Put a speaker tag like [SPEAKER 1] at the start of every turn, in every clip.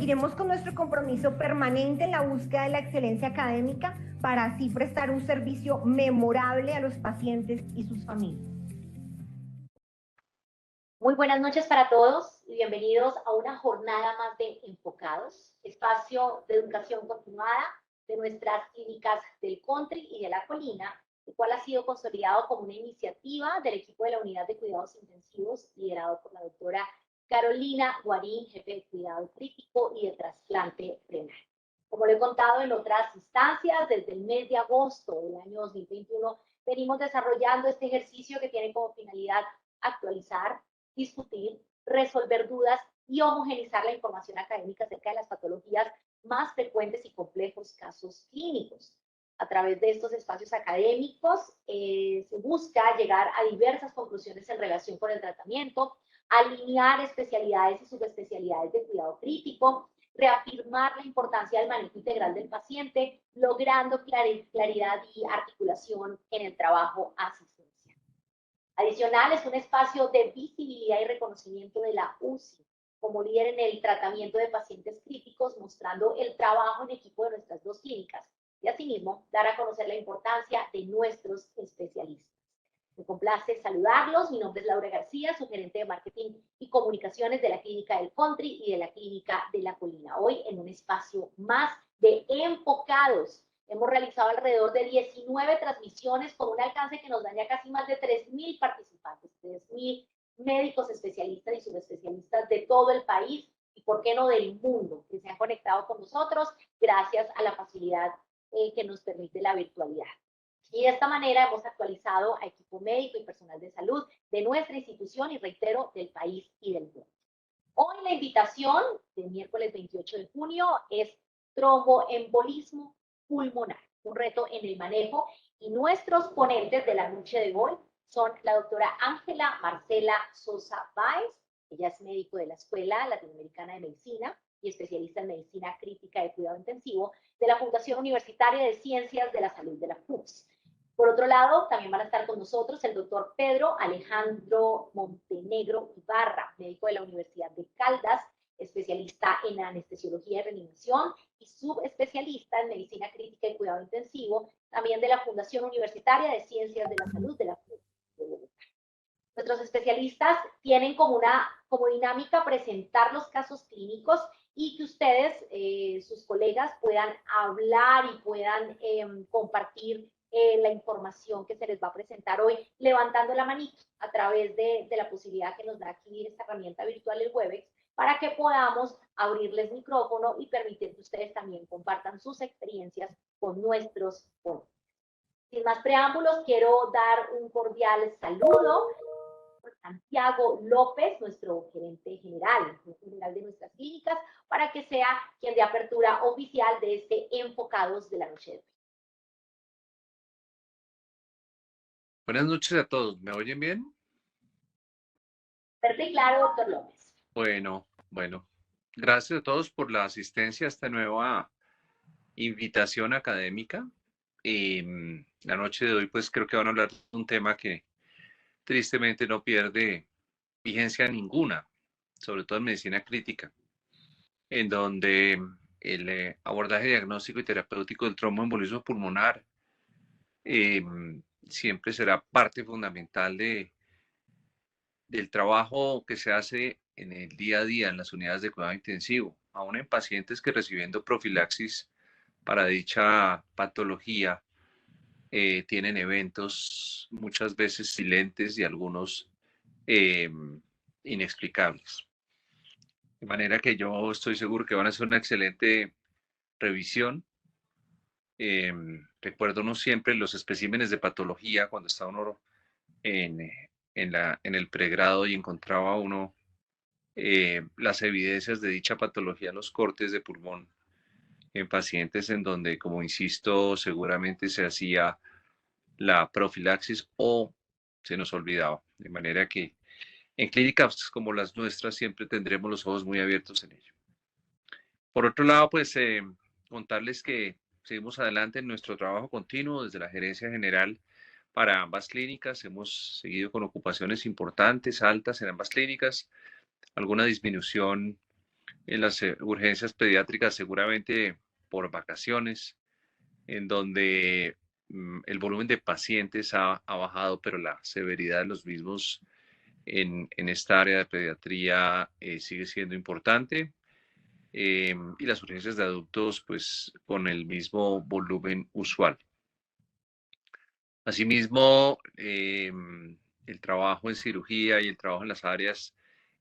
[SPEAKER 1] seguiremos con nuestro compromiso permanente en la búsqueda de la excelencia académica para así prestar un servicio memorable a los pacientes y sus familias.
[SPEAKER 2] Muy buenas noches para todos y bienvenidos a una jornada más de Enfocados, espacio de educación continuada de nuestras clínicas del Country y de la Colina, el cual ha sido consolidado como una iniciativa del equipo de la Unidad de Cuidados Intensivos, liderado por la doctora Carolina Guarín, jefe de Cuidado Crítico y de Trasplante Renal. Como lo he contado en otras instancias, desde el mes de agosto del año 2021 venimos desarrollando este ejercicio que tiene como finalidad actualizar, discutir, resolver dudas y homogenizar la información académica acerca de las patologías más frecuentes y complejos casos clínicos. A través de estos espacios académicos se busca llegar a diversas conclusiones en relación con el tratamiento, alinear especialidades y subespecialidades de cuidado crítico, reafirmar la importancia del manejo integral del paciente, logrando claridad y articulación en el trabajo asistencial. Adicional, es un espacio de visibilidad y reconocimiento de la UCI como líder en el tratamiento de pacientes críticos, mostrando el trabajo en equipo de nuestras dos clínicas y asimismo dar a conocer la importancia de nuestros especialistas. Me complace saludarlos. Mi nombre es Laura García, su gerente de marketing y comunicaciones de la Clínica del Country y de la Clínica de la Colina. Hoy en un espacio más de Enfocados. Hemos realizado alrededor de 19 transmisiones con un alcance que nos da ya casi más de 3.000 participantes, 3.000 médicos especialistas y subespecialistas de todo el país y, por qué no, del mundo, que se han conectado con nosotros gracias a la facilidad que nos permite la virtualidad. Y de esta manera hemos actualizado a equipo médico y personal de salud de nuestra institución y, reitero, del país y del mundo. Hoy la invitación del miércoles 28 de junio es tromboembolismo pulmonar, un reto en el manejo, y nuestros ponentes de la noche de hoy son la doctora Ángela Marcela Sosa Báez. Ella es médico de la Escuela Latinoamericana de Medicina y especialista en medicina crítica de cuidado intensivo de la Fundación Universitaria de Ciencias de la Salud de la FUCS. Por otro lado, también van a estar con nosotros el doctor Pedro Alejandro Montenegro Ibarra, médico de la Universidad de Caldas, especialista en anestesiología y reanimación y subespecialista en medicina crítica y cuidado intensivo, también de la Fundación Universitaria de Ciencias de la Salud de la FUCS. Nuestros especialistas tienen como dinámica presentar los casos clínicos y que ustedes, sus colegas, puedan hablar y puedan compartir la información que se les va a presentar hoy, levantando la manito a través de la posibilidad que nos da adquirir esta herramienta virtual, el Webex, para que podamos abrirles micrófono y permitir que ustedes también compartan sus experiencias con nuestros ponentes. Sin más preámbulos, quiero dar un cordial saludo a Santiago López, nuestro gerente general de nuestras clínicas, para que sea quien dé apertura oficial de este Enfocados de la noche de hoy.
[SPEAKER 3] Buenas noches a todos. ¿Me oyen bien?
[SPEAKER 2] Perfecto, claro, doctor López.
[SPEAKER 3] Bueno. Gracias a todos por la asistencia a esta nueva invitación académica. La noche de hoy, pues creo que van a hablar de un tema que tristemente no pierde vigencia ninguna, sobre todo en medicina crítica, en donde el abordaje diagnóstico y terapéutico del tromboembolismo pulmonar siempre será parte fundamental del trabajo que se hace en el día a día en las unidades de cuidado intensivo, aún en pacientes que recibiendo profilaxis para dicha patología tienen eventos muchas veces silentes y algunos inexplicables. De manera que yo estoy seguro que van a hacer una excelente revisión. Recuerdo uno siempre los especímenes de patología cuando está uno en el pregrado y encontraba uno las evidencias de dicha patología, los cortes de pulmón en pacientes en donde, como insisto, seguramente se hacía la profilaxis o se nos olvidaba. De manera que en clínicas como las nuestras siempre tendremos los ojos muy abiertos en ello. Por otro lado, pues contarles que seguimos adelante en nuestro trabajo continuo desde la gerencia general para ambas clínicas. Hemos seguido con ocupaciones importantes, altas en ambas clínicas, alguna disminución en las urgencias pediátricas seguramente por vacaciones, en donde el volumen de pacientes ha bajado, pero la severidad de los mismos en esta área de pediatría sigue siendo importante. Y las urgencias de adultos, pues con el mismo volumen usual. Asimismo, el trabajo en cirugía y el trabajo en las áreas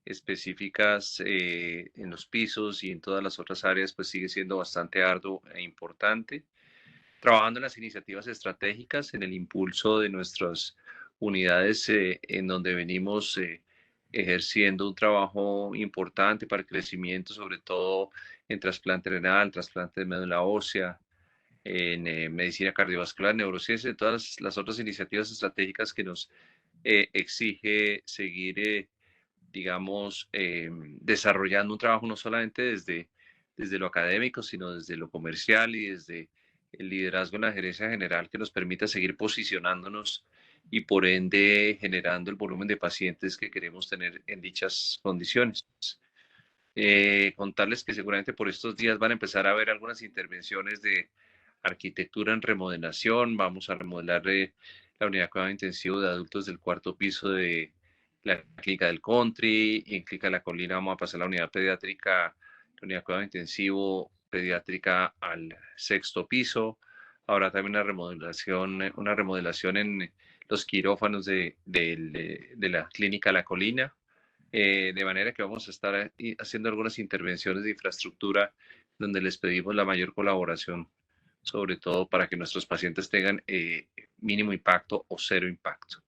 [SPEAKER 3] específicas en los pisos y en todas las otras áreas, pues sigue siendo bastante arduo e importante. Trabajando en las iniciativas estratégicas, en el impulso de nuestras unidades en donde venimos ejerciendo un trabajo importante para el crecimiento, sobre todo en trasplante renal, trasplante de médula ósea, en medicina cardiovascular, neurociencia, en todas las otras iniciativas estratégicas que nos exige seguir, digamos, desarrollando un trabajo no solamente desde lo académico, sino desde lo comercial y desde el liderazgo en la gerencia general que nos permita seguir posicionándonos y por ende generando el volumen de pacientes que queremos tener en dichas condiciones. Contarles que seguramente por estos días van a empezar a haber algunas intervenciones de arquitectura en remodelación. Vamos a remodelar la unidad de cuidado intensivo de adultos del cuarto piso de la clínica del Country, y en Clínica de la Colina vamos a pasar la unidad pediátrica, la unidad de cuidado intensivo pediátrica al sexto piso. Habrá también una remodelación en los quirófanos de la Clínica La Colina. De manera que vamos a estar haciendo algunas intervenciones de infraestructura donde les pedimos la mayor colaboración, sobre todo para que nuestros pacientes tengan mínimo impacto o cero impacto.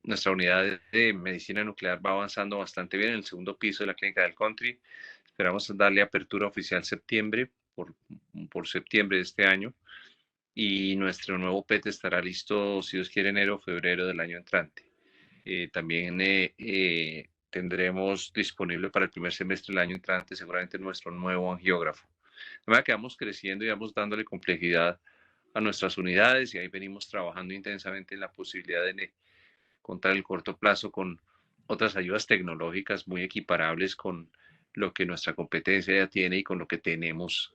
[SPEAKER 3] Nuestra unidad de medicina nuclear va avanzando bastante bien en el segundo piso de la Clínica del Country. Esperamos darle apertura oficial septiembre, por septiembre de este año. Y nuestro nuevo PET estará listo, si Dios quiere, enero o febrero del año entrante. También tendremos disponible para el primer semestre del año entrante seguramente nuestro nuevo angiógrafo. De manera que vamos creciendo y vamos dándole complejidad a nuestras unidades y ahí venimos trabajando intensamente en la posibilidad de contar el corto plazo con otras ayudas tecnológicas muy equiparables con lo que nuestra competencia ya tiene y con lo que tenemos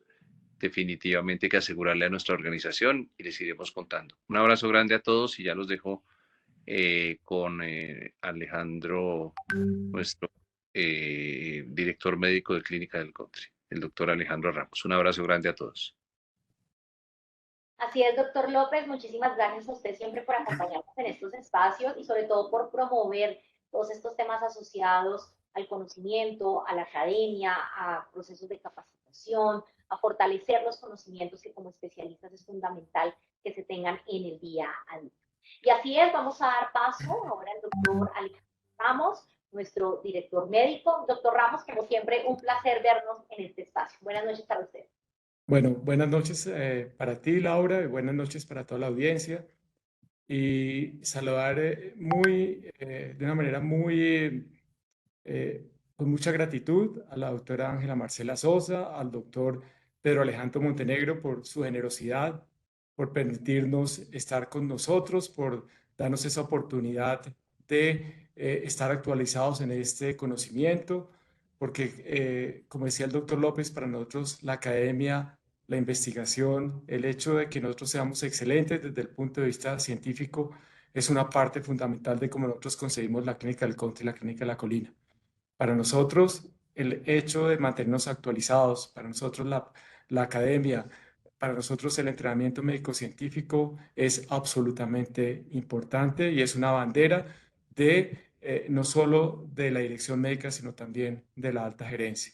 [SPEAKER 3] definitivamente que asegurarle a nuestra organización, y les iremos contando. Un abrazo grande a todos y ya los dejo con Alejandro, nuestro director médico de Clínica del Country, el doctor Alejandro Ramos. Un abrazo grande a todos.
[SPEAKER 2] Así es, doctor López, muchísimas gracias a usted siempre por acompañarnos en estos espacios y sobre todo por promover todos estos temas asociados al conocimiento, a la academia, a procesos de capacitación, a fortalecer los conocimientos que como especialistas es fundamental que se tengan en el día a día. Y así es, vamos a dar paso ahora al doctor Alejandro Ramos, nuestro director médico. Doctor Ramos, como siempre, un placer vernos en este espacio. Buenas noches para usted.
[SPEAKER 4] Bueno, buenas noches para ti, Laura, y buenas noches para toda la audiencia. Y saludar de una manera muy, con mucha gratitud a la doctora Ángela Marcela Sosa, al doctor Pedro Alejandro Montenegro por su generosidad, por permitirnos estar con nosotros, por darnos esa oportunidad de estar actualizados en este conocimiento, porque, como decía el doctor López, para nosotros la academia, la investigación, el hecho de que nosotros seamos excelentes desde el punto de vista científico es una parte fundamental de cómo nosotros concebimos la Clínica del Country y la Clínica de la Colina. Para nosotros, el hecho de mantenernos actualizados, para nosotros la academia, para nosotros el entrenamiento médico-científico es absolutamente importante y es una bandera de no solo de la dirección médica, sino también de la alta gerencia.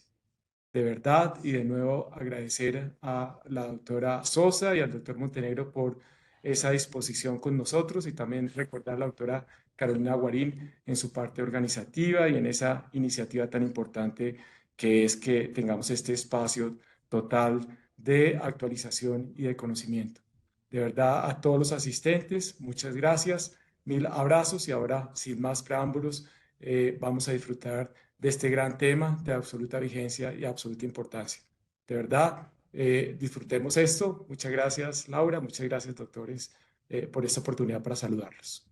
[SPEAKER 4] De verdad, y de nuevo agradecer a la doctora Sosa y al doctor Montenegro por esa disposición con nosotros, y también recordar a la doctora Carolina Guarín en su parte organizativa y en esa iniciativa tan importante que es que tengamos este espacio total de actualización y de conocimiento. De verdad, a todos los asistentes, muchas gracias, mil abrazos, y ahora, sin más preámbulos, vamos a disfrutar de este gran tema de absoluta vigencia y absoluta importancia. De verdad, disfrutemos esto. Muchas gracias, Laura. Muchas gracias, doctores, por esta oportunidad para saludarlos.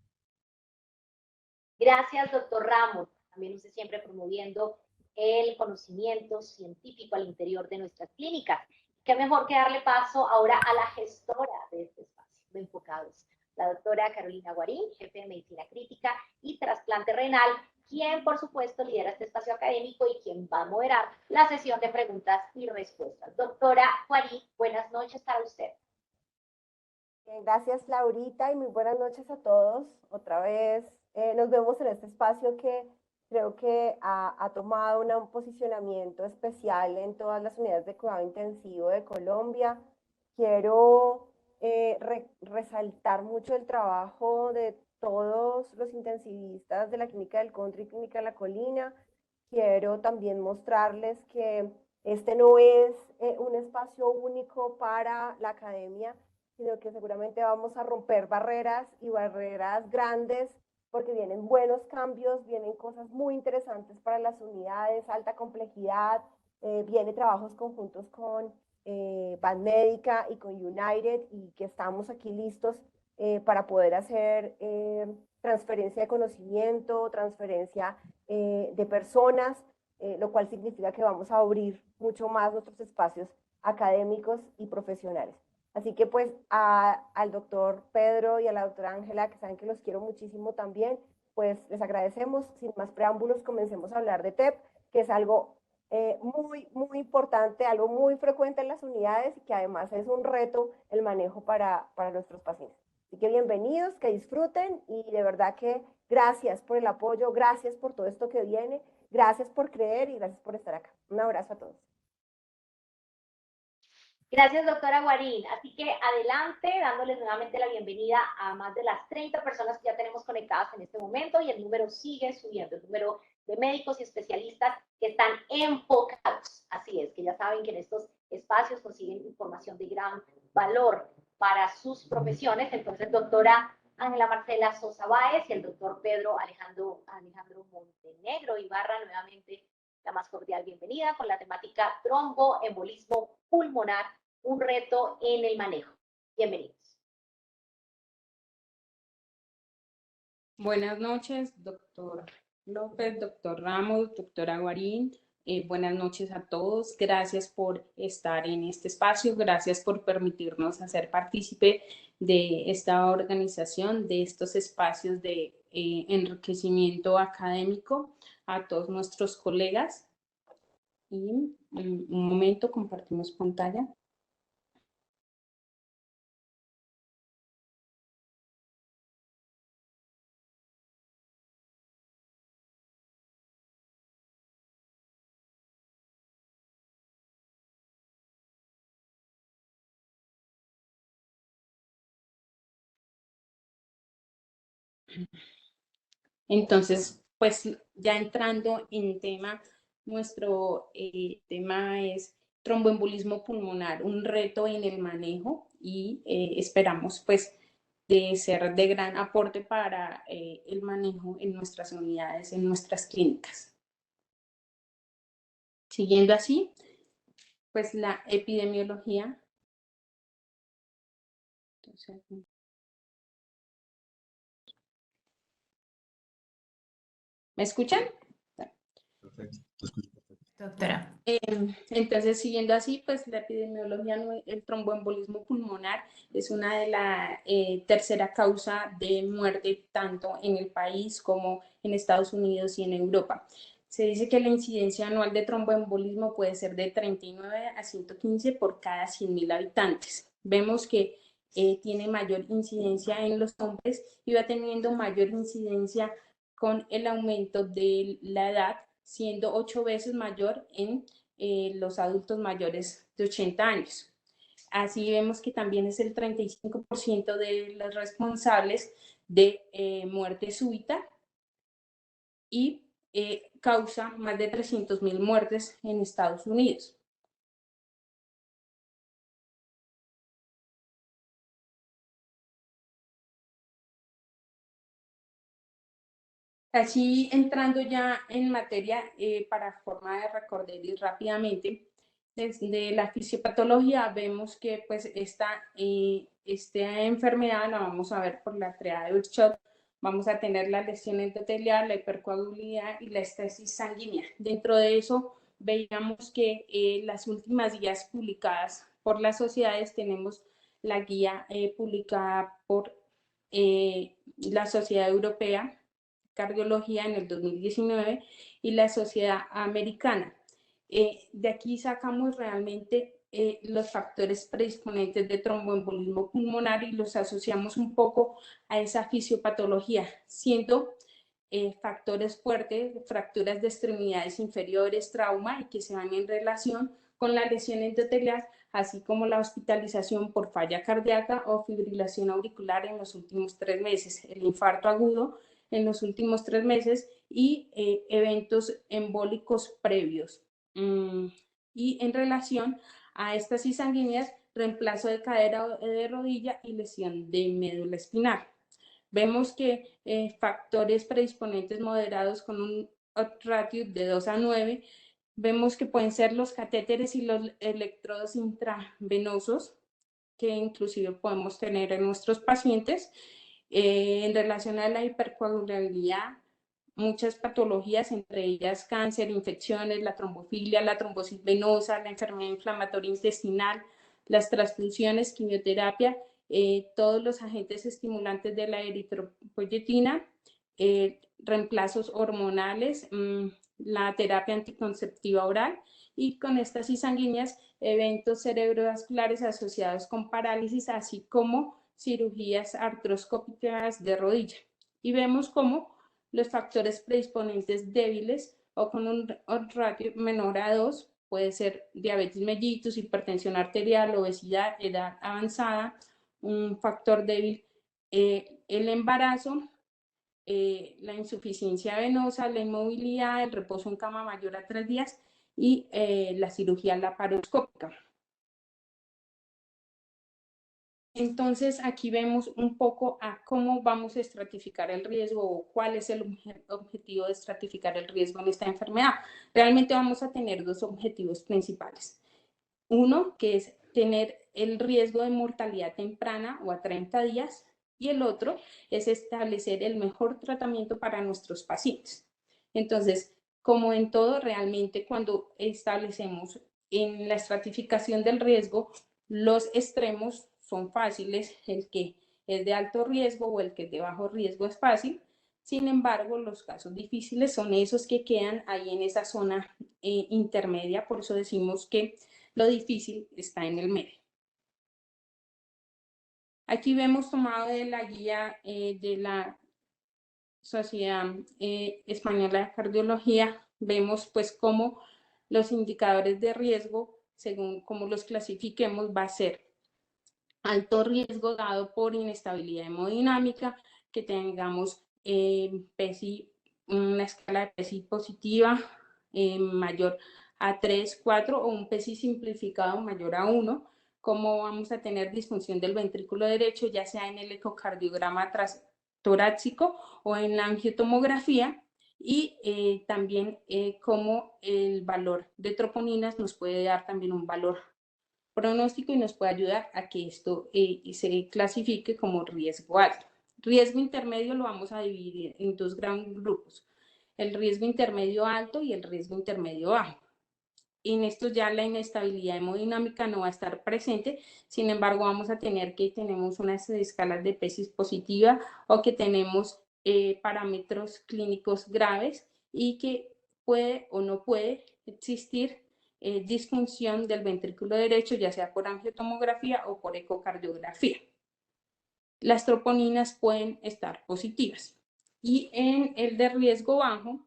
[SPEAKER 2] Gracias, doctor Ramos. También usted siempre promoviendo el conocimiento científico al interior de nuestras clínicas. Qué mejor que darle paso ahora a la gestora de este espacio de Enfocados, la doctora Carolina Guarín, jefe de Medicina Crítica y Trasplante Renal, quien por supuesto lidera este espacio académico y quien va a moderar la sesión de preguntas y respuestas. Doctora Guarín, buenas noches para usted.
[SPEAKER 5] Gracias, Laurita, y muy buenas noches a todos. Otra vez nos vemos en este espacio que creo que ha tomado un posicionamiento especial en todas las unidades de cuidado intensivo de Colombia. Quiero resaltar mucho el trabajo de todos los intensivistas de la Clínica del Country y Clínica de la Colina. Quiero también mostrarles que este no es un espacio único para la academia, sino que seguramente vamos a romper barreras y barreras grandes, porque vienen buenos cambios, vienen cosas muy interesantes para las unidades, alta complejidad, viene trabajos conjuntos con Banmédica y con United, y que estamos aquí listos para poder hacer transferencia de conocimiento, transferencia de personas, lo cual significa que vamos a abrir mucho más nuestros espacios académicos y profesionales. Así que pues al doctor Pedro y a la doctora Ángela, que saben que los quiero muchísimo también, pues les agradecemos. Sin más preámbulos, comencemos a hablar de TEP, que es algo muy importante, algo muy frecuente en las unidades y que además es un reto el manejo para nuestros pacientes. Así que bienvenidos, que disfruten, y de verdad que gracias por el apoyo, gracias por todo esto que viene, gracias por creer y gracias por estar acá. Un abrazo a todos.
[SPEAKER 2] Gracias, doctora Guarín. Así que adelante, dándoles nuevamente la bienvenida a más de las 30 personas que ya tenemos conectadas en este momento, y el número sigue subiendo, el número de médicos y especialistas que están enfocados. Así es, que ya saben que en estos espacios consiguen información de gran valor para sus profesiones. Entonces, doctora Ángela Marcela Sosa Báez y el doctor Pedro Alejandro Montenegro Ibarra, nuevamente la más cordial bienvenida con la temática tromboembolismo pulmonar, un reto en el manejo. Bienvenidos.
[SPEAKER 6] Buenas noches, doctor López, doctor Ramos, doctora Guarín. Buenas noches a todos. Gracias por estar en este espacio. Gracias por permitirnos hacer partícipe de esta organización, de estos espacios de enriquecimiento académico a todos nuestros colegas. Y un momento, compartimos pantalla. Entonces, pues ya entrando en tema, nuestro tema es tromboembolismo pulmonar, un reto en el manejo, y esperamos pues de ser de gran aporte para el manejo en nuestras unidades, en nuestras clínicas. Siguiendo así, pues la epidemiología. Entonces, ¿me escuchan?
[SPEAKER 7] Perfecto, te escucho perfecto. Doctora.
[SPEAKER 6] Entonces, siguiendo así, pues la epidemiología, el tromboembolismo pulmonar es una de la tercera causa de muerte tanto en el país como en Estados Unidos y en Europa. Se dice que la incidencia anual de tromboembolismo puede ser de 39 a 115 por cada 100.000 habitantes. Vemos que tiene mayor incidencia en los hombres y va teniendo mayor incidencia con el aumento de la edad, siendo 8 veces mayor en los adultos mayores de 80 años. Así vemos que también es el 35% de los responsables de muerte súbita y causa más de 300.000 muertes en Estados Unidos. Así, entrando ya en materia, para forma de recorder rápidamente, desde la fisiopatología vemos que pues esta enfermedad la vamos a ver por la triada de Virchow, vamos a tener la lesión endotelial, la hipercoagulabilidad y la estesis sanguínea. Dentro de eso, veíamos que las últimas guías publicadas por las sociedades, tenemos la guía publicada por la Sociedad Europea de Cardiología en el 2019 y la Sociedad Americana. De aquí sacamos realmente los factores predisponentes de tromboembolismo pulmonar y los asociamos un poco a esa fisiopatología, siendo factores fuertes, fracturas de extremidades inferiores, trauma, y que se van en relación con la lesión endotelial, así como la hospitalización por falla cardíaca o fibrilación auricular en los últimos 3 meses, el infarto agudo en los últimos 3 meses y eventos embólicos previos. Y en relación a estasis sanguíneas, reemplazo de cadera o de rodilla y lesión de médula espinal. Vemos que factores predisponentes moderados con un odds ratio de 2 a 9, vemos que pueden ser los catéteres y los electrodos intravenosos, que inclusive podemos tener en nuestros pacientes. En relación a la hipercoagulabilidad, muchas patologías, entre ellas cáncer, infecciones, la trombofilia, la trombosis venosa, la enfermedad inflamatoria intestinal, las transfusiones, quimioterapia, todos los agentes estimulantes de la eritropoyetina, reemplazos hormonales, la terapia anticonceptiva oral y con estasis sanguíneas, eventos cerebrovasculares asociados con parálisis, así como cirugías artroscópicas de rodilla. Y vemos cómo los factores predisponentes débiles o con un ratio menor a 2, puede ser diabetes mellitus, hipertensión arterial, obesidad, edad avanzada, un factor débil, el embarazo, la insuficiencia venosa, la inmovilidad, el reposo en cama mayor a 3 días y la cirugía laparoscópica. Entonces, aquí vemos un poco a cómo vamos a estratificar el riesgo o cuál es el objetivo de estratificar el riesgo en esta enfermedad. Realmente vamos a tener 2 objetivos principales. Uno, que es tener el riesgo de mortalidad temprana o a 30 días, y el otro es establecer el mejor tratamiento para nuestros pacientes. Entonces, como en todo, realmente cuando establecemos en la estratificación del riesgo, los extremos son fáciles, el que es de alto riesgo o el que es de bajo riesgo es fácil. Sin embargo, los casos difíciles son esos que quedan ahí en esa zona intermedia, por eso decimos que lo difícil está en el medio. Aquí vemos tomado de la guía de la Sociedad Española de Cardiología, vemos pues cómo los indicadores de riesgo, según cómo los clasifiquemos, va a ser alto riesgo dado por inestabilidad hemodinámica, que tengamos PESI, una escala de PESI positiva mayor a 3, 4 o un PESI simplificado mayor a 1, como vamos a tener disfunción del ventrículo derecho, ya sea en el ecocardiograma torácico o en la angiotomografía, y también como el valor de troponinas nos puede dar también un valor pronóstico y nos puede ayudar a que esto se clasifique como riesgo alto. Riesgo intermedio lo vamos a dividir en 2 grandes grupos, el riesgo intermedio alto y el riesgo intermedio bajo. En esto ya la inestabilidad hemodinámica no va a estar presente, sin embargo vamos a tener que tenemos unas escalas de PESI positiva o que tenemos parámetros clínicos graves y que puede o no puede existir disfunción del ventrículo derecho, ya sea por angiotomografía o por ecocardiografía. Las troponinas pueden estar positivas. Y en el de riesgo bajo,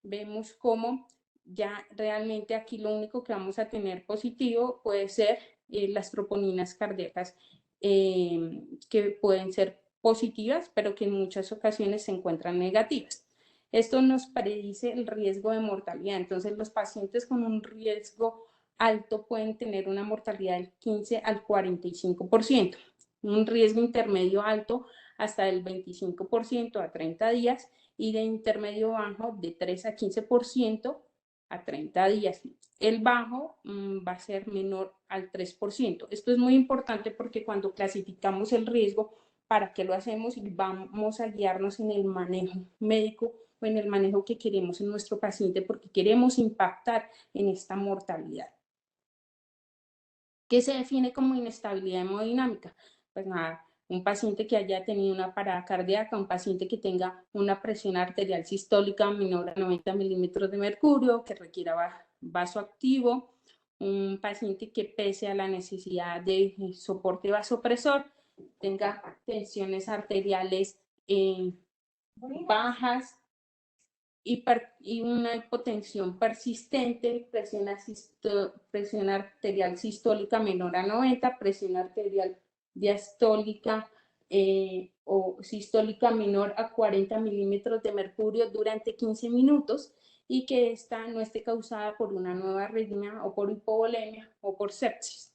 [SPEAKER 6] vemos cómo ya realmente aquí lo único que vamos a tener positivo puede ser las troponinas cardíacas que pueden ser positivas, pero que en muchas ocasiones se encuentran negativas. Esto nos predice el riesgo de mortalidad. Entonces, los pacientes con un riesgo alto pueden tener una mortalidad del 15 al 45%, un riesgo intermedio alto hasta el 25% a 30 días y de intermedio bajo de 3 a 15% a 30 días. El bajo va a ser menor al 3%. Esto es muy importante porque cuando clasificamos el riesgo para qué lo hacemos y vamos a guiarnos en el manejo médico o en el manejo que queremos en nuestro paciente porque queremos impactar en esta mortalidad. ¿Qué se define como inestabilidad hemodinámica? Pues nada, un paciente que haya tenido una parada cardíaca, un paciente que tenga una presión arterial sistólica menor a 90 milímetros de mercurio, que requiera vasoactivo, un paciente que pese a la necesidad de soporte vasopresor, tenga tensiones arteriales bajas y una hipotensión persistente, presión arterial sistólica menor a 90, presión arterial diastólica o sistólica menor a 40 milímetros de mercurio durante 15 minutos y que esta no esté causada por una nueva arritmia o por hipovolemia o por sepsis.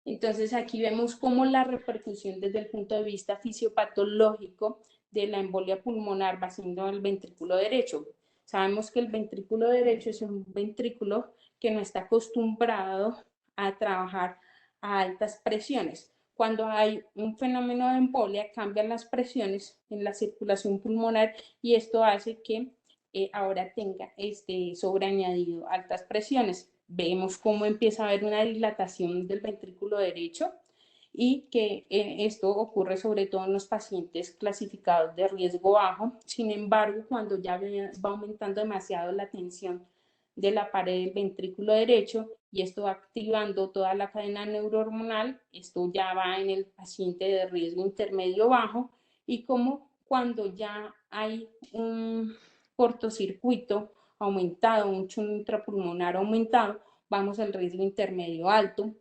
[SPEAKER 6] Entonces aquí vemos cómo la repercusión desde el punto de vista fisiopatológico de la embolia pulmonar va siendo el ventrículo derecho. Sabemos que el ventrículo derecho es un ventrículo que no está acostumbrado a trabajar a altas presiones. Cuando hay un fenómeno de embolia, cambian las presiones en la circulación pulmonar y esto hace que ahora tenga sobreañadido altas presiones. Vemos cómo empieza a haber una dilatación del ventrículo derecho y que esto ocurre sobre todo en los pacientes clasificados de riesgo bajo. Sin embargo, cuando ya va aumentando demasiado la tensión de la pared del ventrículo derecho y esto va activando toda la cadena neurohormonal, esto ya va en el paciente de riesgo intermedio bajo y como cuando ya hay un cortocircuito aumentado, un chorro intrapulmonar aumentado, vamos al riesgo intermedio alto,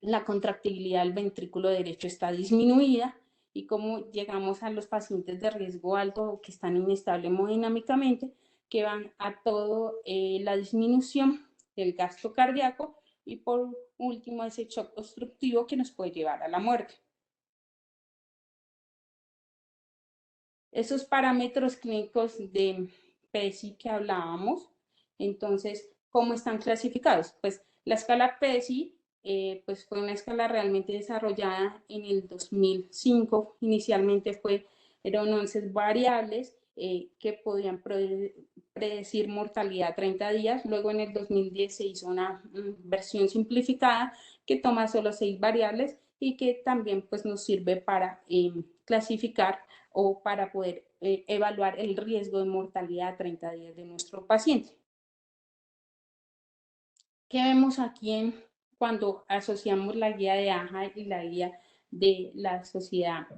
[SPEAKER 6] la contractibilidad del ventrículo derecho está disminuida y como llegamos a los pacientes de riesgo alto o que están inestables hemodinámicamente, que van a todo la disminución del gasto cardíaco y por último ese shock obstructivo que nos puede llevar a la muerte. Esos parámetros clínicos de PESI que hablábamos, entonces, ¿cómo están clasificados? Pues la escala PESI pues fue una escala realmente desarrollada en el 2005. Inicialmente eran 11 variables que podían predecir mortalidad a 30 días. Luego en el 2010 se hizo una versión simplificada que toma solo 6 variables y que también pues, nos sirve para clasificar o para poder evaluar el riesgo de mortalidad a 30 días de nuestro paciente. ¿Qué vemos aquí cuando asociamos la guía de AHA y la guía de la Sociedad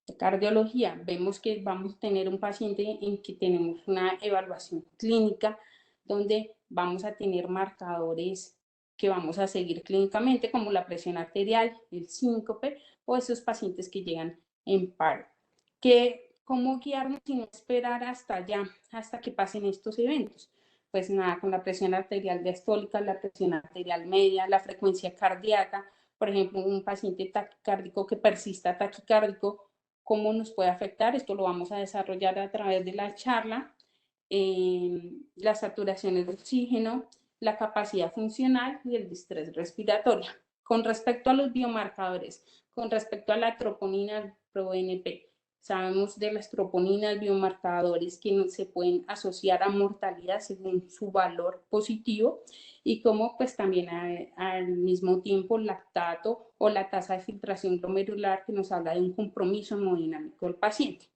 [SPEAKER 6] de Cardiología? Vemos que vamos a tener un paciente en que tenemos una evaluación clínica donde vamos a tener marcadores que vamos a seguir clínicamente como la presión arterial, el síncope o esos pacientes que llegan en paro. ¿Cómo guiarnos y no esperar hasta allá, hasta que pasen estos eventos? Pues nada, con la presión arterial diastólica, la presión arterial media, la frecuencia cardíaca, por ejemplo, un paciente taquicárdico que persista taquicárdico, ¿cómo nos puede afectar? Esto lo vamos a desarrollar a través de la charla. Las saturaciones de oxígeno, la capacidad funcional y el distrés respiratorio. Con respecto a los biomarcadores, con respecto a la troponina, el ProBNP, sabemos de las troponinas, biomarcadores que se pueden asociar a mortalidad según su valor positivo y como pues también al mismo tiempo lactato o la tasa de filtración glomerular que nos habla de un compromiso hemodinámico del paciente.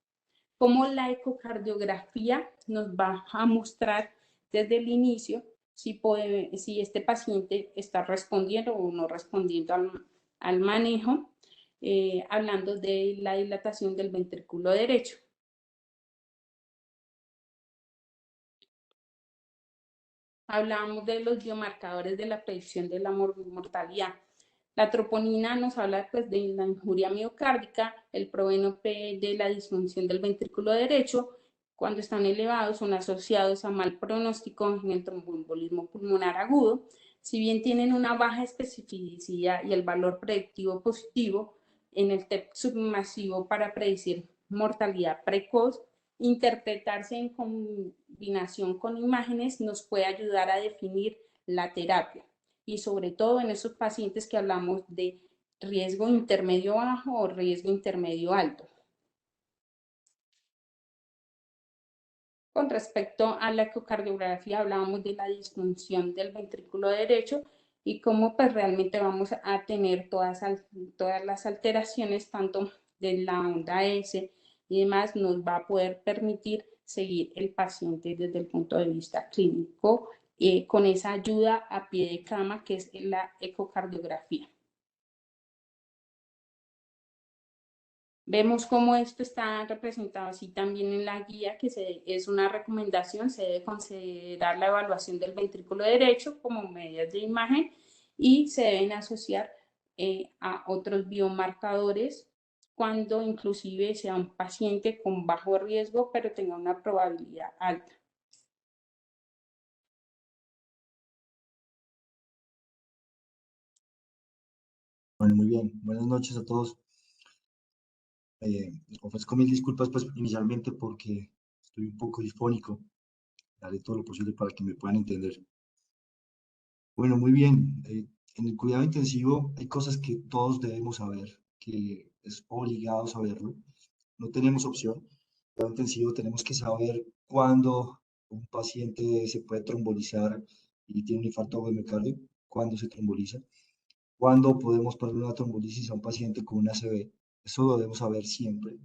[SPEAKER 6] Como la ecocardiografía nos va a mostrar desde el inicio si este paciente está respondiendo o no respondiendo al manejo, hablando de la dilatación del ventrículo derecho. Hablamos de los biomarcadores de la predicción de la mortalidad. La troponina nos habla pues, de la injuria miocárdica, el ProBNP de la disfunción del ventrículo derecho. Cuando están elevados son asociados a mal pronóstico en el tromboembolismo pulmonar agudo. Si bien tienen una baja especificidad y el valor predictivo positivo en el TEP submasivo para predecir mortalidad precoz, interpretarse en combinación con imágenes nos puede ayudar a definir la terapia y sobre todo en esos pacientes que hablamos de riesgo intermedio bajo o riesgo intermedio alto. Con respecto a la ecocardiografía, hablábamos de la disfunción del ventrículo derecho y cómo pues realmente vamos a tener todas las alteraciones, tanto de la onda S y demás, nos va a poder permitir seguir el paciente desde el punto de vista clínico con esa ayuda a pie de cama que es la ecocardiografía. Vemos cómo esto está representado así también en la guía, que es una recomendación, se debe considerar la evaluación del ventrículo derecho como medidas de imagen y se deben asociar a otros biomarcadores cuando inclusive sea un paciente con bajo riesgo, pero tenga una probabilidad alta.
[SPEAKER 8] Bueno, muy bien. Buenas noches a todos. Ofrezco mil disculpas pues inicialmente porque estoy un poco disfónico. Haré todo lo posible para que me puedan entender. Bueno, muy bien. En el cuidado intensivo hay cosas que todos debemos saber, que es obligado saberlo. No tenemos opción. En el cuidado intensivo tenemos que saber cuándo un paciente se puede trombolizar y tiene un infarto de miocardio, cuándo se tromboliza, cuándo podemos poner una trombolisis a un paciente con una ACV. Eso lo debemos saber siempre.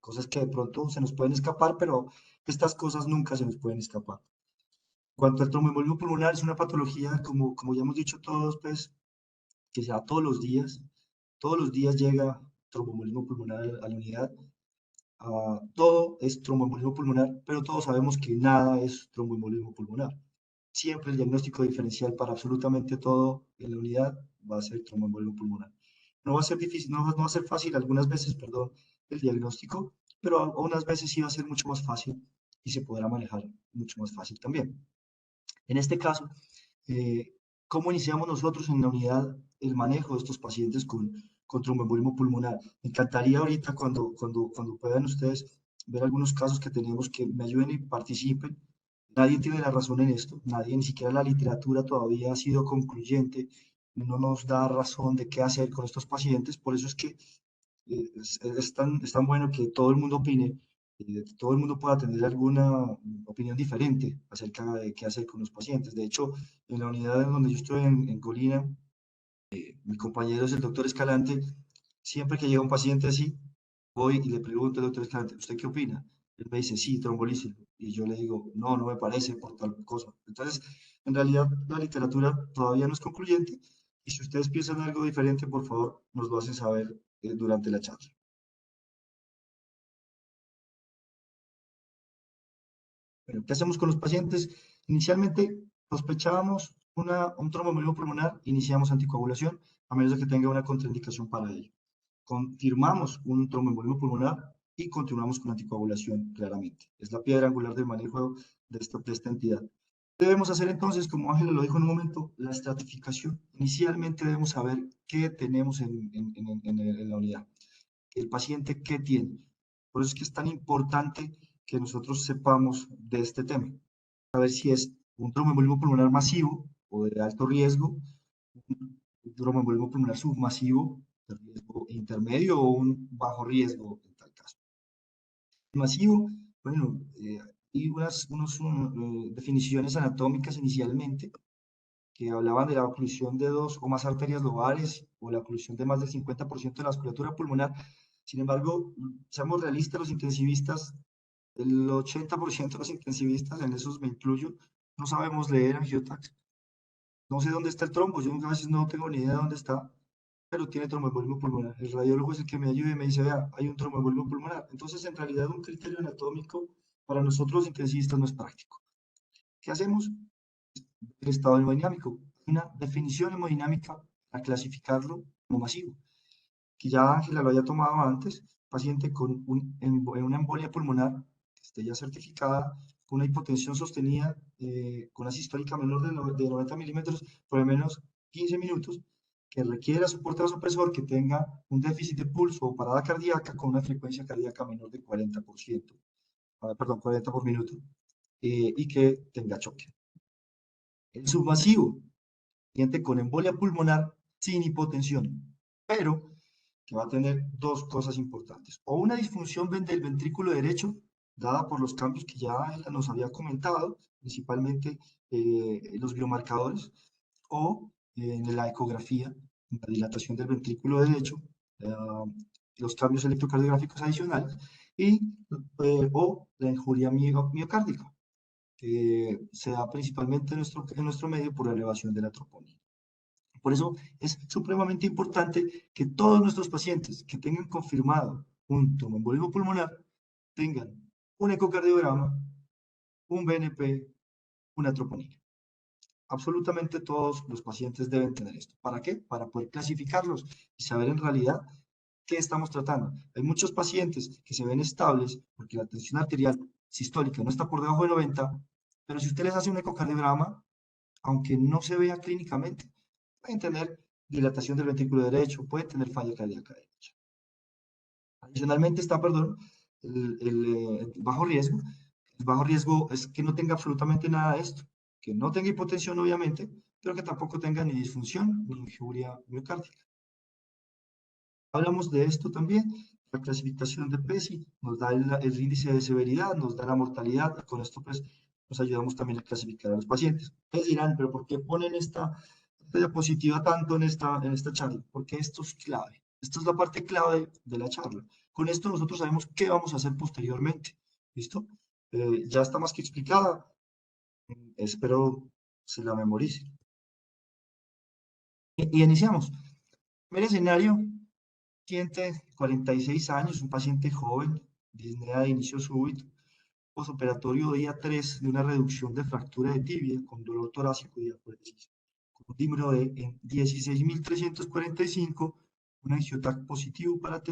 [SPEAKER 8] Cosas que de pronto se nos pueden escapar, pero estas cosas nunca se nos pueden escapar. En cuanto al tromboembolismo pulmonar, es una patología, como ya hemos dicho todos, pues, que se da todos los días llega tromboembolismo pulmonar a la unidad. Todo es tromboembolismo pulmonar, pero todos sabemos que nada es tromboembolismo pulmonar. Siempre el diagnóstico diferencial para absolutamente todo en la unidad va a ser tromboembolismo pulmonar. No va a ser difícil, no va a ser fácil algunas veces, perdón, el diagnóstico, pero unas veces sí va a ser mucho más fácil y se podrá manejar mucho más fácil también. En este caso, ¿cómo iniciamos nosotros en la unidad el manejo de estos pacientes con tromboembolismo pulmonar? Me encantaría ahorita cuando puedan ustedes ver algunos casos que tenemos, que me ayuden y participen. Nadie tiene la razón en esto, nadie, ni siquiera la literatura todavía ha sido concluyente, no nos da razón de qué hacer con estos pacientes, por eso es que es tan bueno que todo el mundo opine, todo el mundo pueda tener alguna opinión diferente acerca de qué hacer con los pacientes. De hecho, en la unidad en donde yo estoy en Colina, mi compañero es el doctor Escalante. Siempre que llega un paciente así, voy y le pregunto al doctor Escalante, ¿usted qué opina? Él me dice, sí, trombolícelo. Y yo le digo, no, no me parece por tal cosa. Entonces, en realidad, la literatura todavía no es concluyente. Y si ustedes piensan algo diferente, por favor, nos lo hacen saber durante la charla. Bueno, ¿qué hacemos con los pacientes? Inicialmente sospechábamos un tromboembolismo pulmonar, iniciamos anticoagulación, a menos de que tenga una contraindicación para ello. Confirmamos un tromboembolismo pulmonar y continuamos con anticoagulación, claramente. Es la piedra angular del manejo de esta entidad. Debemos hacer entonces, como Ángela lo dijo en un momento, la estratificación. Inicialmente debemos saber qué tenemos en la unidad, el paciente qué tiene. Por eso es que es tan importante que nosotros sepamos de este tema. Saber si es un tromboembolismo pulmonar masivo o de alto riesgo, un tromboembolismo pulmonar submasivo de riesgo intermedio o un bajo riesgo en tal caso. Masivo, bueno, hay unas definiciones anatómicas inicialmente que hablaban de la oclusión de 2 o más arterias lobales o la oclusión de más del 50% de la vasculatura pulmonar. Sin embargo, seamos realistas, los intensivistas, el 80% de los intensivistas, en esos me incluyo, no sabemos leer angiotax. No sé dónde está el trombo, yo a veces no tengo ni idea de dónde está, pero tiene tromboembolismo pulmonar. El radiólogo es el que me ayuda y me dice, vea, hay un tromboembolismo pulmonar. Entonces, en realidad, un criterio anatómico para nosotros los intensivistas no es práctico. ¿Qué hacemos? El estado hemodinámico. Una definición hemodinámica para clasificarlo como masivo, que ya Ángela lo haya tomado antes, paciente con una embolia pulmonar que esté ya certificada, con una hipotensión sostenida, con una sistólica menor de 90 milímetros por al menos 15 minutos, que requiera soporte vasopresor, que tenga un déficit de pulso o parada cardíaca con una frecuencia cardíaca menor de 40%, perdón, 40 por minuto, y que tenga choque. El submasivo, paciente con embolia pulmonar sin hipotensión. pero que va a tener dos cosas importantes. O una disfunción del ventrículo derecho, dada por los cambios que ya nos había comentado, principalmente los biomarcadores, o en la ecografía, en la dilatación del ventrículo derecho, los cambios electrocardiográficos adicionales, y, o la injuria miocárdica, que se da principalmente en nuestro medio por la elevación de la troponina. Por eso es supremamente importante que todos nuestros pacientes que tengan confirmado un tromboembolismo pulmonar tengan un ecocardiograma, un BNP, una troponina. Absolutamente todos los pacientes deben tener esto. ¿Para qué? Para poder clasificarlos y saber en realidad qué estamos tratando. Hay muchos pacientes que se ven estables porque la tensión arterial sistólica no está por debajo de 90, pero si usted les hace un ecocardiograma, aunque no se vea clínicamente, pueden tener dilatación del ventrículo derecho, pueden tener falla cardíaca derecha. Adicionalmente está, perdón, el bajo riesgo. El bajo riesgo es que no tenga absolutamente nada de esto, que no tenga hipotensión obviamente, pero que tampoco tenga ni disfunción ni injuria miocárdica. Hablamos de esto también, la clasificación de PESI nos da el índice de severidad, nos da la mortalidad, con esto pues nos ayudamos también a clasificar a los pacientes. Ustedes dirán, pero ¿por qué ponen esta diapositiva tanto en esta charla? Porque esto es clave, esto es la parte clave de la charla. Con esto nosotros sabemos qué vamos a hacer posteriormente, ¿listo? Ya está más que explicada, espero se la memoricen. Y iniciamos. Primer escenario, paciente 46 años, un paciente joven, disnea de inicio súbito, posoperatorio día 3 de una reducción de fractura de tibia con dolor torácico y diaforesis, con un dímero de 16.345, un angiotac positivo para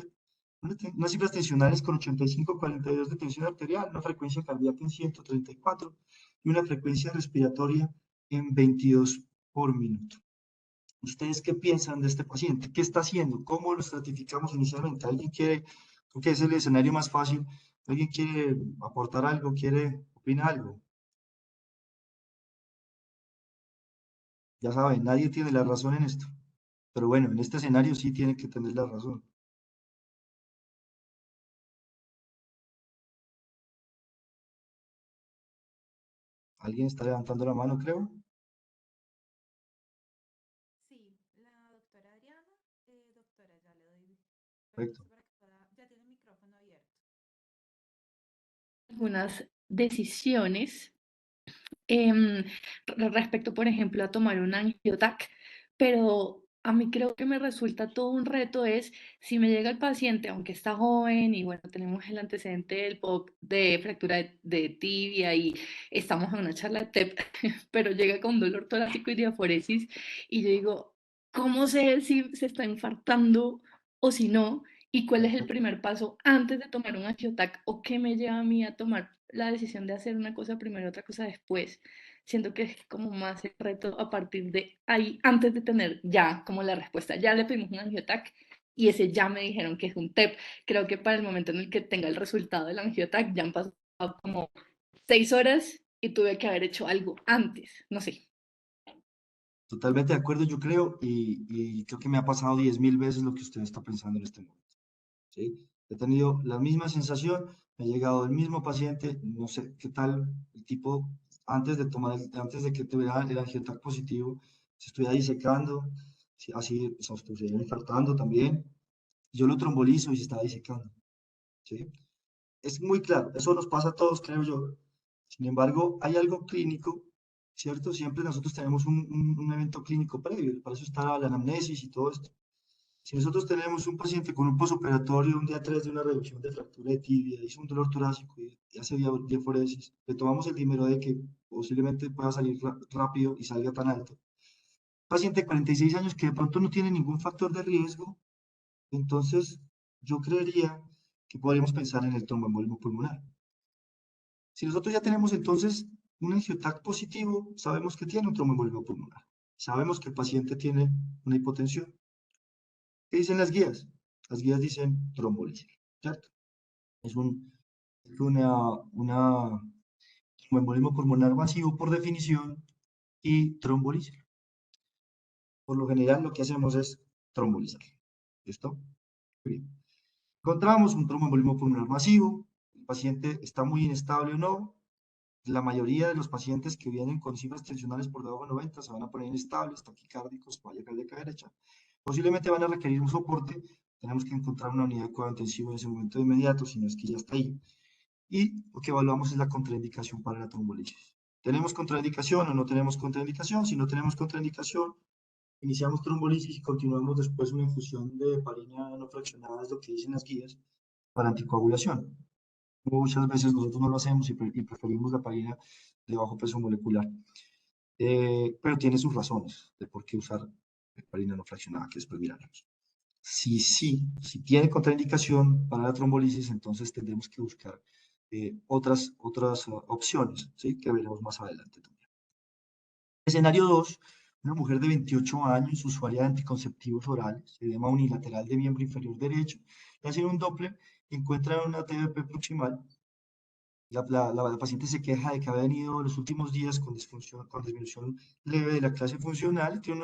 [SPEAKER 8] unas cifras tensionales con 85-42 de tensión arterial, una frecuencia cardíaca en 134 y una frecuencia respiratoria en 22 por minuto. ¿Ustedes qué piensan de este paciente? ¿Qué está haciendo? ¿Cómo lo estratificamos inicialmente? ¿Alguien quiere, creo que es el escenario más fácil, alguien quiere aportar algo, quiere opinar algo? Ya saben, nadie tiene la razón en esto. Pero bueno, en este escenario sí tiene que tener la razón. ¿Alguien está levantando la mano, creo?
[SPEAKER 7] Sí, la doctora Adriana. Doctora, ya le doy
[SPEAKER 8] Perfecto.
[SPEAKER 7] permiso para que pueda, ya tiene el micrófono abierto.
[SPEAKER 9] Algunas decisiones respecto, por ejemplo, a tomar un angiotac, pero a mí creo que me resulta todo un reto es si me llega el paciente, aunque está joven y bueno, tenemos el antecedente del POC de fractura de tibia y estamos en una charla de TEP, pero llega con dolor torácico y diaforesis y yo digo, ¿cómo sé si se está infartando o si no? ¿Y cuál es el primer paso antes de tomar un angiotac o qué me lleva a mí a tomar la decisión de hacer una cosa primero, otra cosa después? Siento que es como más el reto a partir de ahí, antes de tener ya como la respuesta. Ya le pedimos un angiotac y ese ya me dijeron que es un TEP. Creo que para el momento en el que tenga el resultado del angiotac ya han pasado como 6 horas y tuve que haber hecho algo antes, no sé.
[SPEAKER 8] Totalmente de acuerdo, yo creo, y creo que me ha pasado 10.000 veces lo que usted está pensando en este momento. ¿Sí? He tenido la misma sensación, me ha llegado el mismo paciente, no sé qué tal el tipo, antes de que tuviera el angiotac positivo, se estuviera disecando, así se estuviera infartando también, yo lo trombolizo y se está disecando. ¿Sí? Es muy claro, eso nos pasa a todos, creo yo. Sin embargo, hay algo clínico, ¿cierto? Siempre nosotros tenemos un evento clínico previo, para eso está la anamnesis y todo esto. Si nosotros tenemos un paciente con un posoperatorio un día 3 de una reducción de fractura de tibia, hizo un dolor torácico y hace diaforesis, le tomamos el dímero de que posiblemente pueda salir rápido y salga tan alto. Paciente de 46 años que de pronto no tiene ningún factor de riesgo, entonces yo creería que podríamos pensar en el tromboembolismo pulmonar. Si nosotros ya tenemos entonces un angiotac positivo, sabemos que tiene un tromboembolismo pulmonar. Sabemos que el paciente tiene una hipotensión. ¿Qué dicen las guías? Las guías dicen trombolisis, ¿cierto? Es un tromboembolismo pulmonar masivo por definición y trombolisis. Por lo general lo que hacemos es trombolizar. ¿Listo? Muy bien. Encontramos un tromboembolismo pulmonar masivo, el paciente está muy inestable o no. La mayoría de los pacientes que vienen con cifras tensionales por debajo de 90 se van a poner inestables, taquicárdicos, falla cardíaca derecha. Posiblemente van a requerir un soporte. Tenemos que encontrar una unidad de cuidado intensivo en ese momento de inmediato, si no es que ya está ahí. Y lo que evaluamos es la contraindicación para la trombolisis. ¿Tenemos contraindicación o no tenemos contraindicación? Si no tenemos contraindicación, iniciamos trombolisis y continuamos después una infusión de heparina no fraccionada, es lo que dicen las guías, para anticoagulación. Muchas veces nosotros no lo hacemos y preferimos la heparina de bajo peso molecular. Pero tiene sus razones de por qué usar heparina no fraccionada, que después miraremos. Si tiene contraindicación para la trombolisis, entonces tendremos que buscar otras opciones, ¿sí? Que veremos más adelante también. Escenario 2, una mujer de 28 años, usuaria de anticonceptivos orales, edema unilateral de miembro inferior derecho, le hacen un Doppler y encuentran una TDP proximal. La paciente se queja de que ha venido en los últimos días con disminución leve de la clase funcional y tiene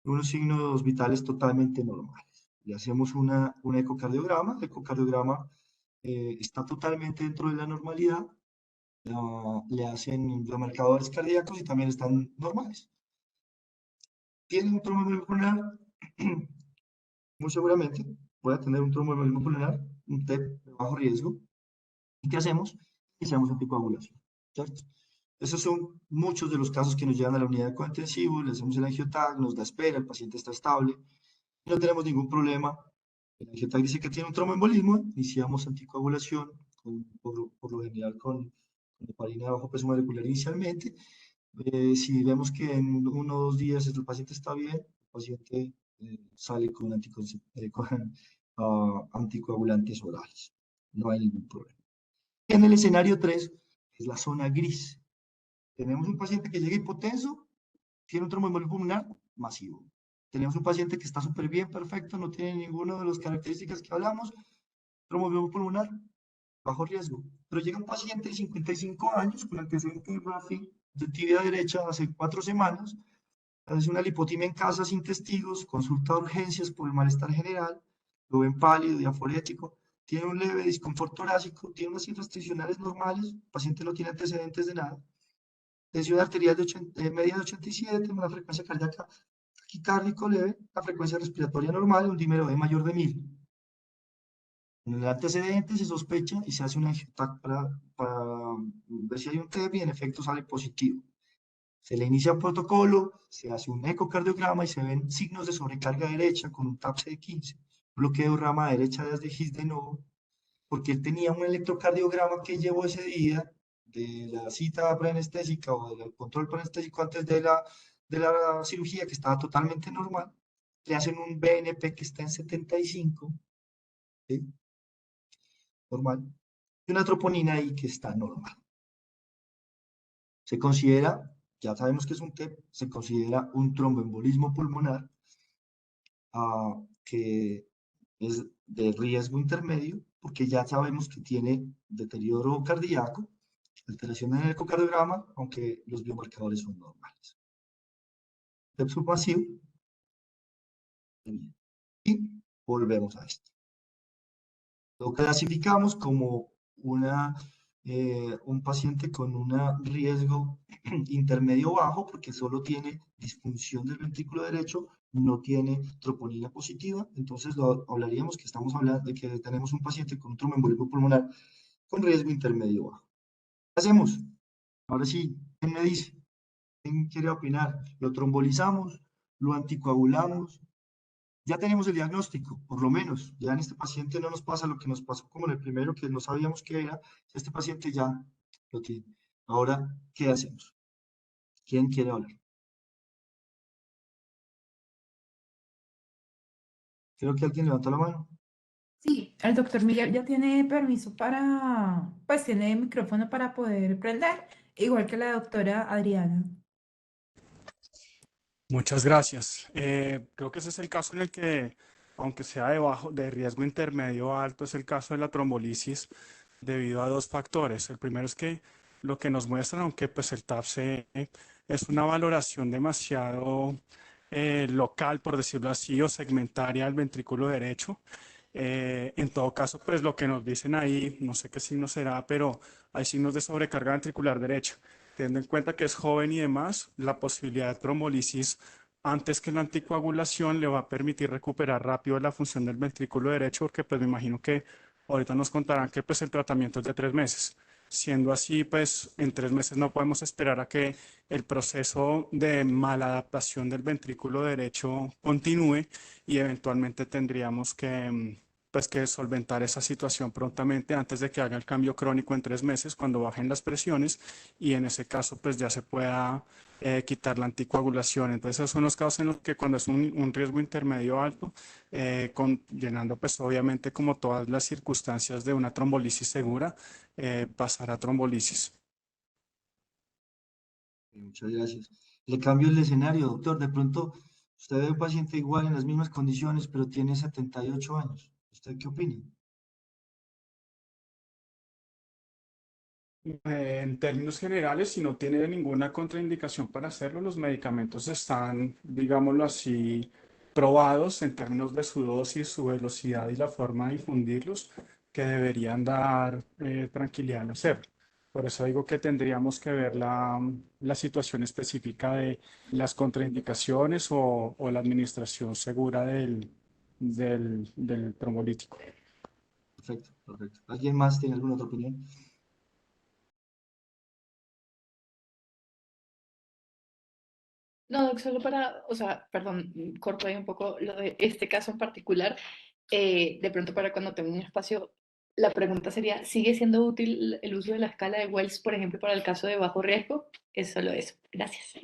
[SPEAKER 8] unos signos vitales totalmente normales. Le hacemos un ecocardiograma. El ecocardiograma está totalmente dentro de la normalidad. Le hacen los marcadores cardíacos y también están normales. ¿Tiene un tromboembolismo pulmonar? Muy seguramente puede tener un tromboembolismo pulmonar, un TEP de bajo riesgo. ¿Y qué hacemos? Iniciamos anticoagulación, ¿cierto? Esos son muchos de los casos que nos llevan a la unidad de cuidado intensivo, le hacemos el angiotag, nos da espera, el paciente está estable, no tenemos ningún problema. El angiotag dice que tiene un tromboembolismo, iniciamos anticoagulación, por lo general con heparina de bajo peso molecular inicialmente. Si vemos que en 1 o 2 días el paciente está bien, el paciente sale con anticoagulantes orales. No hay ningún problema. En el escenario 3 es la zona gris. Tenemos un paciente que llega hipotenso, tiene un tromboembolismo pulmonar masivo. Tenemos un paciente que está súper bien, perfecto, no tiene ninguna de las características que hablamos, tromboembolismo pulmonar, bajo riesgo. Pero llega un paciente de 55 años con antecedente de RAFI de tibia derecha hace 4 semanas, hace una lipotimia en casa sin testigos, consulta a urgencias por el malestar general, lo ven pálido, diaforético, tiene un leve disconfort torácico, tiene unas cifras tensionales normales, el paciente no tiene antecedentes de nada, tensión arterial media de 87, una frecuencia cardíaca taquicárdico leve, la frecuencia respiratoria normal, un dímero de mayor de 1000. En el antecedente se sospecha y se hace un angiotag para ver si hay un TEP y en efecto sale positivo. Se le inicia un protocolo, se hace un ecocardiograma y se ven signos de sobrecarga derecha con un TAPS de 15, bloqueo rama derecha desde GIS de nuevo, porque él tenía un electrocardiograma que llevó ese día de la cita preanestésica o del control preanestésico antes de la cirugía, que estaba totalmente normal. Le hacen un BNP que está en 75, ¿sí? Normal, y una troponina ahí que está normal. Se considera, ya sabemos que es un TEP, se considera un tromboembolismo pulmonar que es de riesgo intermedio, porque ya sabemos que tiene deterioro cardíaco, alteración en el ecocardiograma, aunque los biomarcadores son normales. TEP submasivo. Y volvemos a esto. Lo clasificamos como un paciente con un riesgo intermedio bajo, porque solo tiene disfunción del ventrículo derecho, no tiene troponina positiva, entonces hablaríamos que estamos hablando de que tenemos un paciente con un tromboembolismo pulmonar con riesgo intermedio bajo. ¿Qué hacemos? Ahora sí, ¿quién me dice? ¿Quién quiere opinar? ¿Lo trombolizamos? ¿Lo anticoagulamos? Ya tenemos el diagnóstico, por lo menos. Ya en este paciente no nos pasa lo que nos pasó como en el primero, que no sabíamos qué era. Este paciente ya lo tiene. Ahora, ¿qué hacemos? ¿Quién quiere hablar? Creo que alguien levantó la mano.
[SPEAKER 7] Sí, el doctor Miguel ya tiene permiso para, pues tiene micrófono para poder prender, igual que la doctora Adriana.
[SPEAKER 10] Muchas gracias. Creo que ese es el caso en el que, aunque sea de riesgo intermedio alto, es el caso de la trombolisis debido a 2 factores. El primero es que lo que nos muestran, aunque pues el TAPS es una valoración demasiado local, por decirlo así, o segmentaria al ventrículo derecho. En todo caso, pues lo que nos dicen ahí, no sé qué signo será, pero hay signos de sobrecarga ventricular derecha. Teniendo en cuenta que es joven y demás, la posibilidad de trombolisis antes que la anticoagulación le va a permitir recuperar rápido la función del ventrículo derecho, porque pues me imagino que ahorita nos contarán que pues el tratamiento es de 3 meses. Siendo así, pues en 3 meses no podemos esperar a que el proceso de maladaptación del ventrículo derecho continúe y eventualmente tendríamos que solventar esa situación prontamente antes de que haga el cambio crónico en 3 meses, cuando bajen las presiones y en ese caso pues ya se pueda quitar la anticoagulación. Entonces esos son los casos en los que cuando es un riesgo intermedio alto, llenando pues obviamente como todas las circunstancias de una trombolisis segura, pasar a trombolisis.
[SPEAKER 8] Muchas gracias. Le cambio el escenario, doctor. De pronto, usted ve un paciente igual en las mismas condiciones, pero tiene 78 años. ¿Usted qué opina?
[SPEAKER 10] En términos generales, si no tiene ninguna contraindicación para hacerlo, los medicamentos están, digámoslo así, probados en términos de su dosis, su velocidad y la forma de infundirlos, que deberían dar tranquilidad al hacerlo. Por eso digo que tendríamos que ver la situación específica de las contraindicaciones o la administración segura del trombolítico.
[SPEAKER 8] Perfecto, perfecto. ¿Alguien más tiene alguna otra opinión?
[SPEAKER 9] No, Doc, solo para, o sea, perdón, corto ahí un poco lo de este caso en particular. De pronto para cuando tengo un espacio, la pregunta sería, ¿sigue siendo útil el uso de la escala de Wells, por ejemplo, para el caso de bajo riesgo? Es solo eso. Gracias.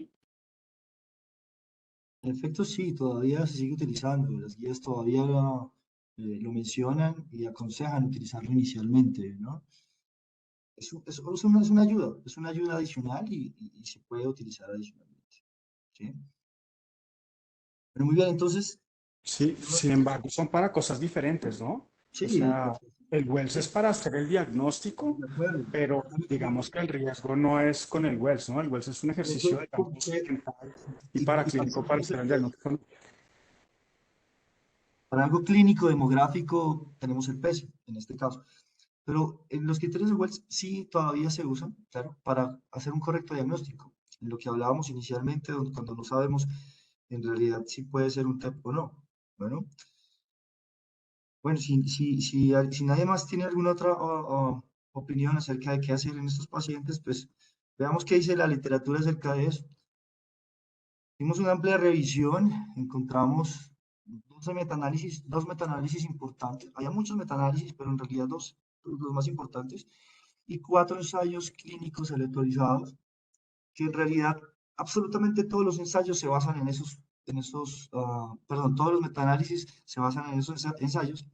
[SPEAKER 8] En efecto, sí, todavía se sigue utilizando. Las guías todavía lo mencionan y aconsejan utilizarlo inicialmente, ¿no? Es una ayuda adicional y se puede utilizar adicionalmente. ¿Sí? Pero muy bien, entonces,
[SPEAKER 10] Sí, sin embargo, son para cosas diferentes, ¿no? O
[SPEAKER 8] sí,
[SPEAKER 10] sea, el Wells es para hacer el diagnóstico,
[SPEAKER 8] de acuerdo.
[SPEAKER 10] pero digamos que el riesgo no es con el Wells, ¿no? El Wells es un ejercicio,
[SPEAKER 8] Eso,
[SPEAKER 10] digamos, mental y para clínico para hacer el diagnóstico.
[SPEAKER 8] para algo clínico, demográfico, tenemos el peso, en este caso. Pero en los criterios de Wells sí todavía se usan, claro, para hacer un correcto diagnóstico. En lo que hablábamos inicialmente, cuando no sabemos en realidad si puede ser un TEP o no. Bueno, si nadie más tiene alguna otra opinión acerca de qué hacer en estos pacientes, pues veamos qué dice la literatura acerca de eso. Hicimos una amplia revisión, encontramos dos metaanálisis importantes. Había muchos metaanálisis, pero en realidad los más importantes, y 4 ensayos clínicos aleatorizados, que en realidad absolutamente todos los ensayos se basan todos los metaanálisis se basan en esos ensayos,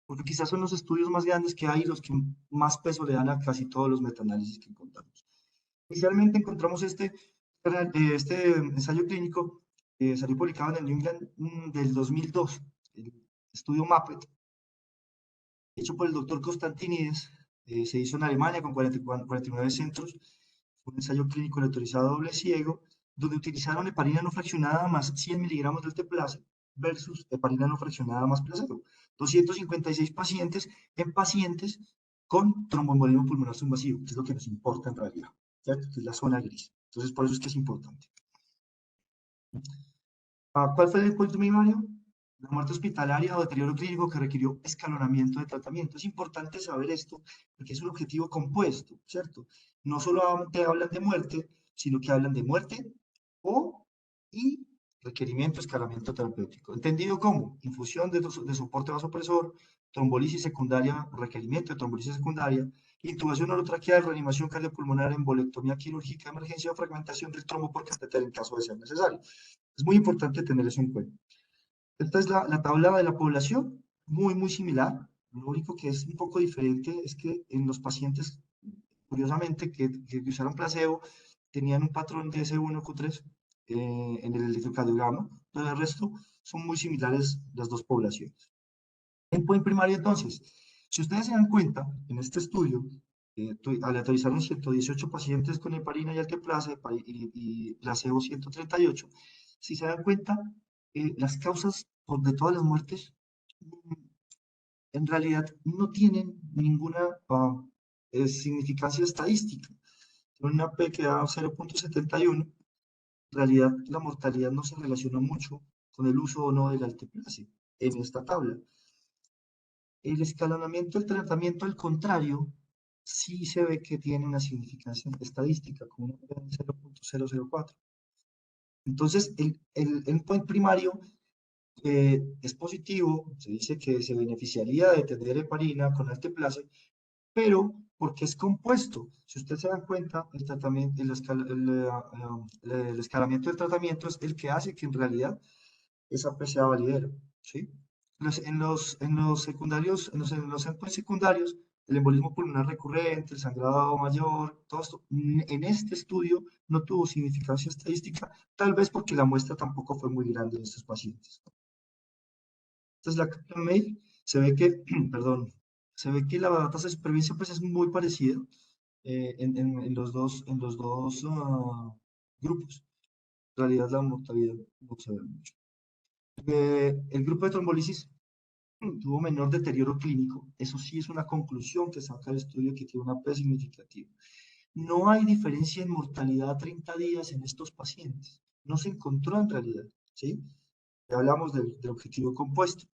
[SPEAKER 8] porque quizás son los estudios más grandes que hay, los que más peso le dan a casi todos los metaanálisis que encontramos. Inicialmente encontramos este ensayo clínico salió publicado en el New England del 2002, el estudio MAPPET, hecho por el doctor Constantinides, se hizo en Alemania con 49 centros, fue un ensayo clínico autorizado doble ciego, donde utilizaron heparina no fraccionada más 100 miligramos del teplase versus heparina no fraccionada más placebo. 256 pacientes en pacientes con tromboembolismo pulmonar submasivo, que es lo que nos importa en realidad, ¿cierto? Que es la zona gris. Entonces, por eso es que es importante. ¿Cuál fue el endpoint primario? La muerte hospitalaria o deterioro clínico que requirió escalonamiento de tratamiento. Es importante saber esto porque es un objetivo compuesto, ¿cierto? No solamente hablan de muerte, sino que hablan de muerte y requerimiento de escalamiento terapéutico. ¿Entendido como? Infusión de soporte vasopresor, trombolisis secundaria, requerimiento de trombolisis secundaria, intubación orotraqueal, reanimación cardiopulmonar, embolectomía quirúrgica, emergencia o fragmentación del trombo por catéter en caso de ser necesario. Es muy importante tener eso en cuenta. Esta es la tabla de la población, muy similar. Lo único que es un poco diferente es que en los pacientes, curiosamente, que usaron placebo, tenían un patrón de S1Q3 en el electrocardiograma, pero el resto son muy similares las dos poblaciones. Endpoint primario, entonces, si ustedes se dan cuenta, en este estudio, aleatorizaron 118 pacientes con heparina y alteplase y placebo 138, Si se dan cuenta, las causas de todas las muertes en realidad no tienen ninguna significancia estadística. Tienen una P que da 0.71. En realidad, la mortalidad no se relaciona mucho con el uso o no del alteplase en esta tabla. El escalonamiento del tratamiento, al contrario, sí se ve que tiene una significancia estadística, con una P de 0.004. Entonces, el endpoint primario es positivo, se dice que se beneficiaría de tener heparina con alteplase, pero porque es compuesto. Si ustedes se dan cuenta, el tratamiento, el escalamiento del tratamiento es el que hace que en realidad esa P sea validera, ¿sí? En los secundarios, en los endpoints secundarios, el embolismo pulmonar recurrente, el sangrado mayor, todo esto, en este estudio no tuvo significancia estadística, tal vez porque la muestra tampoco fue muy grande en estos pacientes. Entonces la Kaplan-Meier se ve que, perdón, se ve que la tasa de supervivencia pues es muy parecida en los dos grupos. En realidad la mortalidad no se ve mucho. El grupo de trombolisis tuvo menor deterioro clínico. Eso sí es una conclusión que saca el estudio, que tiene una P significativa. No hay diferencia en mortalidad a 30 días en estos pacientes. No se encontró en realidad, ¿sí? Ya hablamos del objetivo compuesto.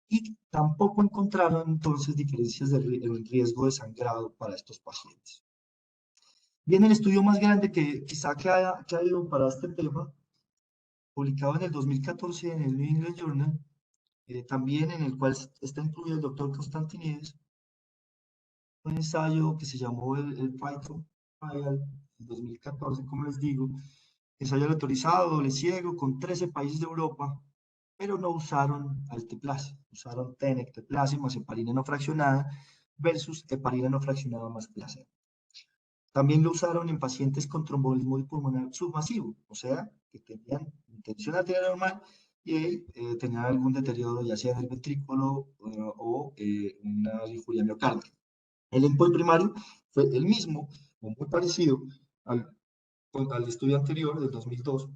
[SPEAKER 8] Y tampoco encontraron entonces diferencias en el riesgo de sangrado para estos pacientes. Viene el estudio más grande que quizá que ha ido para este tema, publicado en el 2014 en el New England Journal, también en el cual está incluido el doctor Constantinides, un ensayo que se llamó el Python Trial, en 2014, como les digo, ensayo autorizado, doble ciego, con 13 países de Europa, pero no usaron alteplase, usaron tenecteplase más heparina no fraccionada versus heparina no fraccionada más placebo. También lo usaron en pacientes con tromboembolismo pulmonar submasivo, o sea, que tenían intención arterial normal y tenían algún deterioro, ya sea del ventrículo o una disfuria miocárdica. El endpoint primario fue el mismo, o muy parecido al estudio anterior del 2002,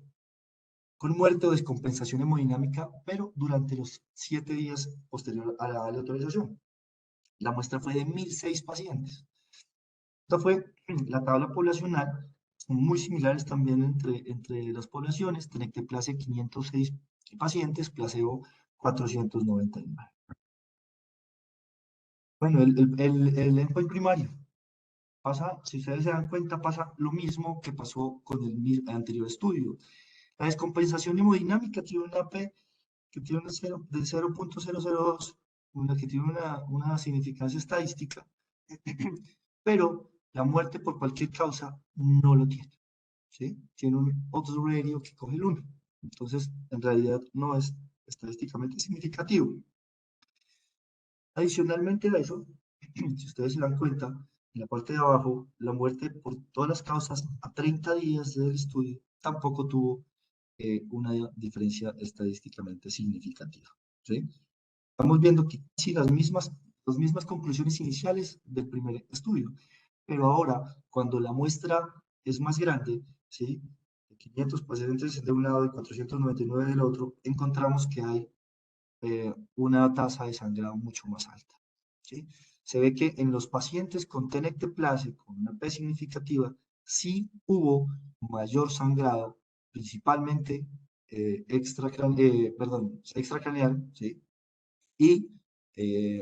[SPEAKER 8] con muerte o descompensación hemodinámica, pero durante los 7 días posterior a la autorización. La muestra fue de 1.006 pacientes. Esta fue la tabla poblacional, muy similares también entre las poblaciones. Tenecteplase 506 pacientes, placebo 499. Bueno, el endpoint primario pasa, si ustedes se dan cuenta, pasa lo mismo que pasó con el anterior estudio. La descompensación hemodinámica tiene una P que tiene de 0.002, que tiene una significancia estadística, pero la muerte por cualquier causa no lo tiene, ¿sí? Tiene un odds ratio que coge el 1. Entonces, en realidad no es estadísticamente significativo. Adicionalmente a eso, si ustedes se dan cuenta, en la parte de abajo, la muerte por todas las causas a 30 días del estudio tampoco tuvo una diferencia estadísticamente significativa, ¿sí? Estamos viendo que casi las mismas conclusiones iniciales del primer estudio, pero ahora, cuando la muestra es más grande, ¿sí? De 500 pacientes de un lado y 499 del otro, encontramos que hay una tasa de sangrado mucho más alta, ¿sí? Se ve que en los pacientes con tenecteplase, con una P significativa, sí hubo mayor sangrado, principalmente extracraneal, ¿sí? Y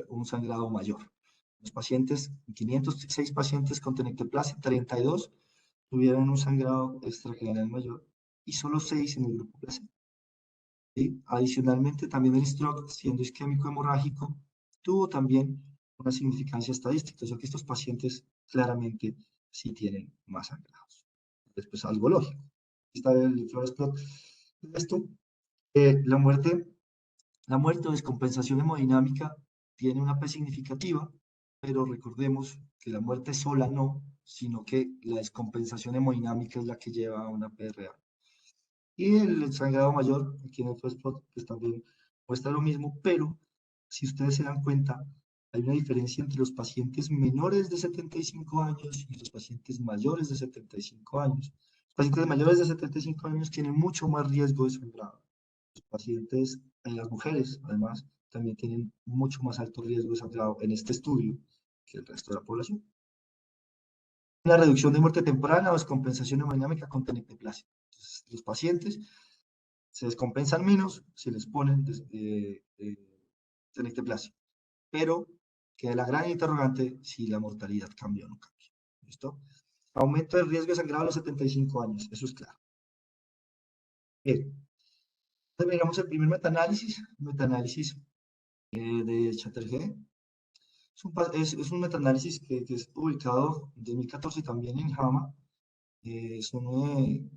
[SPEAKER 8] un sangrado mayor. Los pacientes, 506 pacientes con tenecteplase, 32 tuvieron un sangrado extracraneal mayor y solo 6 en el grupo placebo. ¿Sí? Adicionalmente, también el stroke, siendo isquémico hemorrágico, tuvo también una significancia estadística, o sea que estos pacientes claramente sí tienen más sangrados. Después, algo lógico. Aquí está el flash plot. Esto, la muerte o descompensación hemodinámica tiene una P significativa, pero recordemos que la muerte sola no, sino que la descompensación hemodinámica es la que lleva a una P real. Y el sangrado mayor, aquí en el first plot, pues también muestra lo mismo, pero si ustedes se dan cuenta, hay una diferencia entre los pacientes menores de 75 años y los pacientes mayores de 75 años. Pacientes mayores de 75 años tienen mucho más riesgo de sangrado. Los pacientes, las mujeres, además, también tienen mucho más alto riesgo de sangrado en este estudio que el resto de la población. La reducción de muerte temprana o descompensación hemodinámica con tenecteplasia. Entonces, los pacientes se descompensan menos si les ponen tenecteplasia. Pero queda la gran interrogante si la mortalidad cambia o no cambia. ¿Listo? Aumento del riesgo de sangrado a los 75 años, eso es claro. Bien. Entonces, miramos el primer metaanálisis de Chatterjee. Es un metaanálisis que es publicado en 2014 también en JAMA.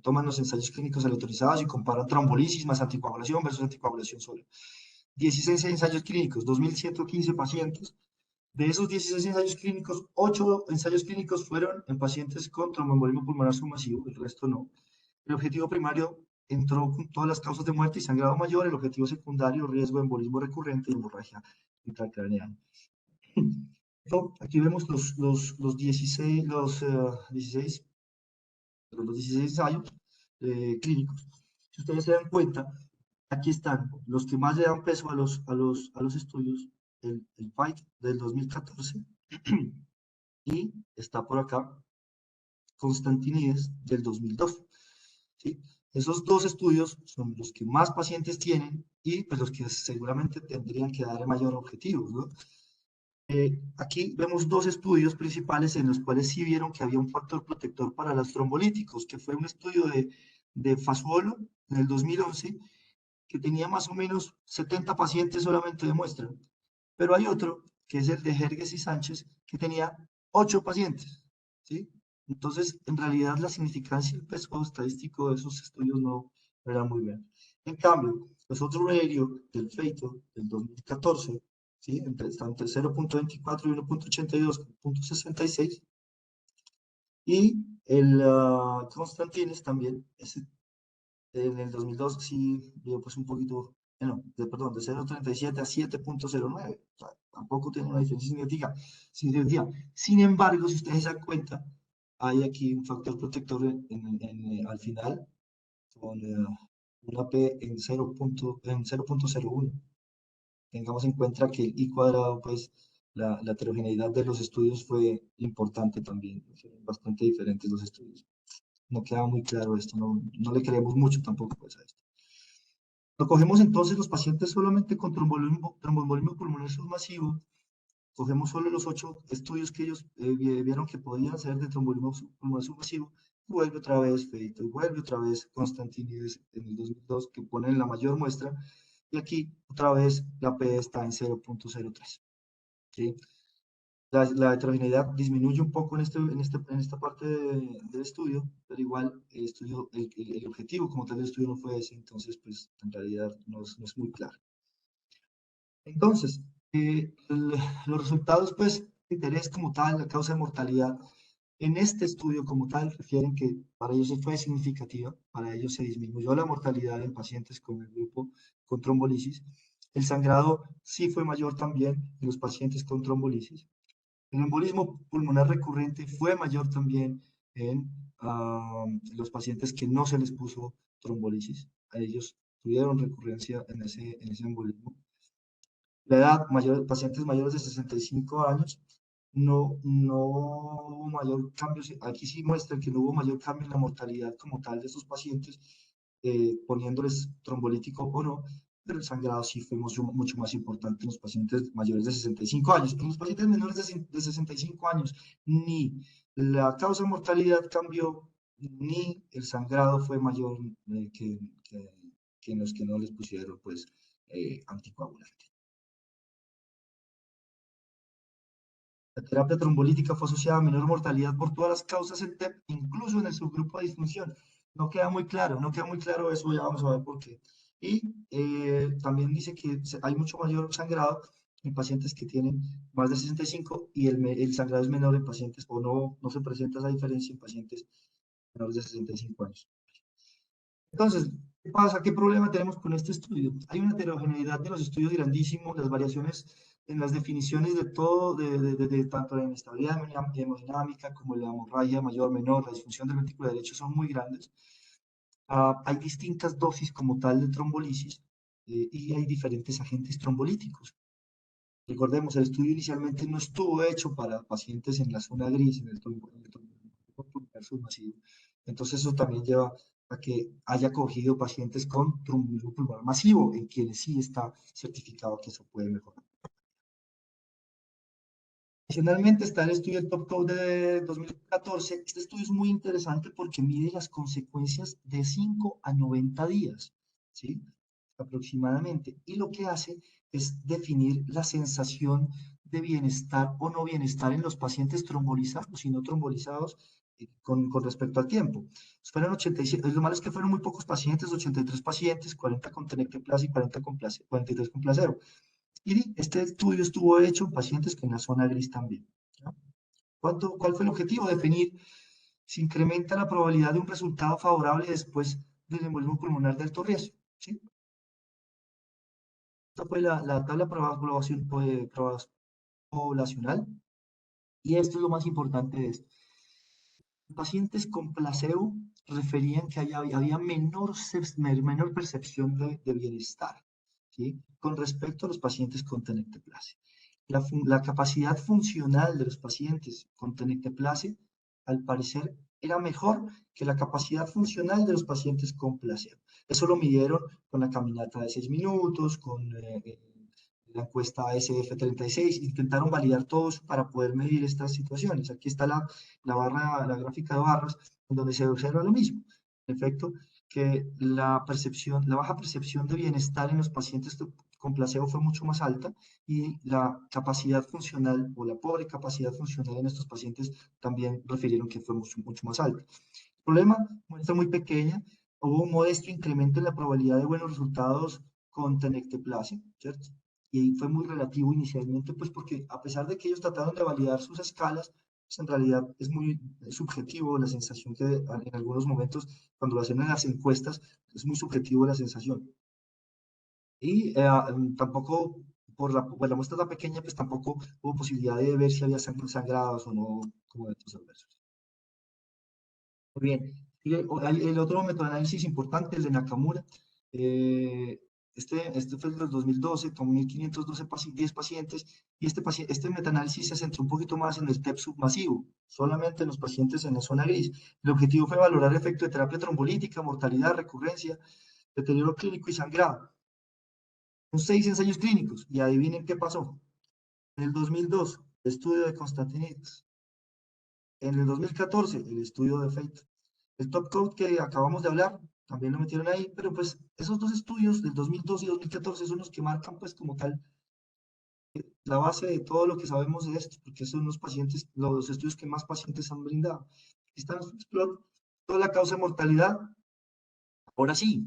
[SPEAKER 8] Toman los ensayos clínicos aleatorizados y comparan trombolisis más anticoagulación versus anticoagulación sola. 16 ensayos clínicos, 2.115 pacientes. De esos 16 ensayos clínicos, 8 ensayos clínicos fueron en pacientes con tromboembolismo pulmonar submasivo, el resto no. El objetivo primario entró con todas las causas de muerte y sangrado mayor, el objetivo secundario, riesgo de embolismo recurrente y hemorragia intracraneal. Aquí vemos los 16 ensayos clínicos. Si ustedes se dan cuenta, aquí están los que más le dan peso a los estudios, el FIGHT del 2014 y está por acá Constantinides del 2002. ¿Sí? Esos dos estudios son los que más pacientes tienen y pues, los que seguramente tendrían que dar mayor objetivo, ¿no? Aquí vemos dos estudios principales en los cuales sí vieron que había un factor protector para los trombolíticos, que fue un estudio de Fasuolo en el 2011, que tenía más o menos 70 pacientes solamente de muestra. Pero hay otro, que es el de Jerges y Sánchez, que tenía 8 pacientes, ¿sí? Entonces, en realidad, la significancia y el peso estadístico de esos estudios no era muy bien. En cambio, los otros radio del FEITO del 2014, ¿sí? Están entre 0.24 y 1.82, 0.66. Y el Constantines también, en el 2002 sí dio pues un poquito, bueno, perdón, de 0.37 a 7.09. O sea, tampoco tiene una diferencia significativa. Sin embargo, si ustedes se dan cuenta, hay aquí un factor protector al final con una P en 0.01. Tengamos en cuenta que el I cuadrado, pues la heterogeneidad de los estudios fue importante también, bastante diferentes los estudios. No queda muy claro esto, no le creemos mucho tampoco pues, a esto. Lo cogemos entonces los pacientes solamente con tromboembolismo pulmonar submasivo, cogemos solo los 8 estudios que ellos vieron que podían ser de tromboembolismo pulmonar submasivo, y vuelve otra vez Feito, y vuelve otra vez Constantinides en el 2002, que ponen la mayor muestra, y aquí otra vez la P está en 0.03. ¿Sí? La heterogeneidad disminuye un poco en esta parte del estudio, pero igual el objetivo como tal del estudio no fue ese, entonces pues en realidad no es muy claro. Entonces, los resultados pues de interés como tal, la causa de mortalidad, en este estudio como tal refieren que para ellos fue significativa, para ellos se disminuyó la mortalidad en pacientes con el grupo con trombolisis, el sangrado sí fue mayor también en los pacientes con trombolisis. El embolismo pulmonar recurrente fue mayor también en los pacientes que no se les puso trombolisis. A ellos tuvieron recurrencia en ese embolismo. La edad, pacientes mayores de 65 años, no hubo mayor cambio. Aquí sí muestra que no hubo mayor cambio en la mortalidad como tal de estos pacientes, poniéndoles trombolítico o no, pero el sangrado sí fue mucho más importante en los pacientes mayores de 65 años. En los pacientes menores de 65 años, ni la causa de mortalidad cambió, ni el sangrado fue mayor que en los que no les pusieron pues, anticoagulante. La terapia trombolítica fue asociada a menor mortalidad por todas las causas en TEP, incluso en el subgrupo de disfunción. No queda muy claro eso, ya vamos a ver por qué. Y también dice que hay mucho mayor sangrado en pacientes que tienen más de 65 y el sangrado es menor en pacientes, o no se presenta esa diferencia en pacientes menores de 65 años. Entonces, ¿qué pasa? ¿Qué problema tenemos con este estudio? Hay una heterogeneidad de los estudios grandísimo, las variaciones en las definiciones de todo, de tanto la inestabilidad hemodinámica como la hemorragia mayor, menor, la disfunción del ventrículo derecho son muy grandes. Hay distintas dosis como tal de trombolisis y hay diferentes agentes trombolíticos. Recordemos, el estudio inicialmente no estuvo hecho para pacientes en la zona gris, en el tromboembolismo submasivo. Entonces eso también lleva a que haya cogido pacientes con tromboembolismo pulmonar masivo, en quienes sí está certificado que eso puede mejorar. Adicionalmente está el estudio del Top Code de 2014. Este estudio es muy interesante porque mide las consecuencias de 5 a 90 días, ¿sí? Aproximadamente. Y lo que hace es definir la sensación de bienestar o no bienestar en los pacientes trombolizados y no trombolizados con respecto al tiempo. Fueron 87, lo malo es que fueron muy pocos pacientes, 83 pacientes, 40 con tenecteplase y 43 con placebo. Y este estudio estuvo hecho en pacientes que en la zona gris también, ¿no? ¿Cuál fue el objetivo? Definir si incrementa la probabilidad de un resultado favorable después del embolismo pulmonar de alto riesgo, ¿sí? Esta fue la tabla de poblacional, y esto es lo más importante de esto. Pacientes con placebo referían que había menor percepción de bienestar, ¿sí? Con respecto a los pacientes con tenecteplase. La capacidad funcional de los pacientes con tenecteplase, al parecer, era mejor que la capacidad funcional de los pacientes con placebo. Eso lo midieron con la caminata de 6 minutos, con la encuesta SF36, intentaron validar todos para poder medir estas situaciones. Aquí está la gráfica de barras, en donde se observa lo mismo. En efecto, que la baja percepción de bienestar en los pacientes con placebo fue mucho más alta, y la capacidad funcional o la pobre capacidad funcional en estos pacientes también refirieron que fue mucho más alta. El problema, muestra muy pequeña, hubo un modesto incremento en la probabilidad de buenos resultados con tenecteplase, ¿cierto? Y fue muy relativo inicialmente, pues porque a pesar de que ellos trataron de validar sus escalas, pues en realidad es muy subjetivo la sensación que en algunos momentos, cuando lo hacen en las encuestas, es muy subjetivo la sensación. Y tampoco, por la muestra tan pequeña, pues tampoco hubo posibilidad de ver si había sangrados o no como eventos adversos. Muy bien. Y el otro metaanálisis importante, el de Nakamura. Este fue del 2012, con 1.510 pacientes, y este metaanálisis se centró un poquito más en el TEP submasivo, solamente en los pacientes en la zona gris. El objetivo fue valorar el efecto de terapia trombolítica, mortalidad, recurrencia, deterioro clínico y sangrado. Son 6 ensayos clínicos, y adivinen qué pasó. En el 2002, el estudio de Constantinides. En el 2014, el estudio de Fate. El Top Code que acabamos de hablar, también lo metieron ahí, pero pues esos dos estudios del 2002 y 2014 son los que marcan pues como tal la base de todo lo que sabemos de esto, porque son los pacientes, los estudios que más pacientes han brindado. Aquí están toda la causa de mortalidad. Ahora sí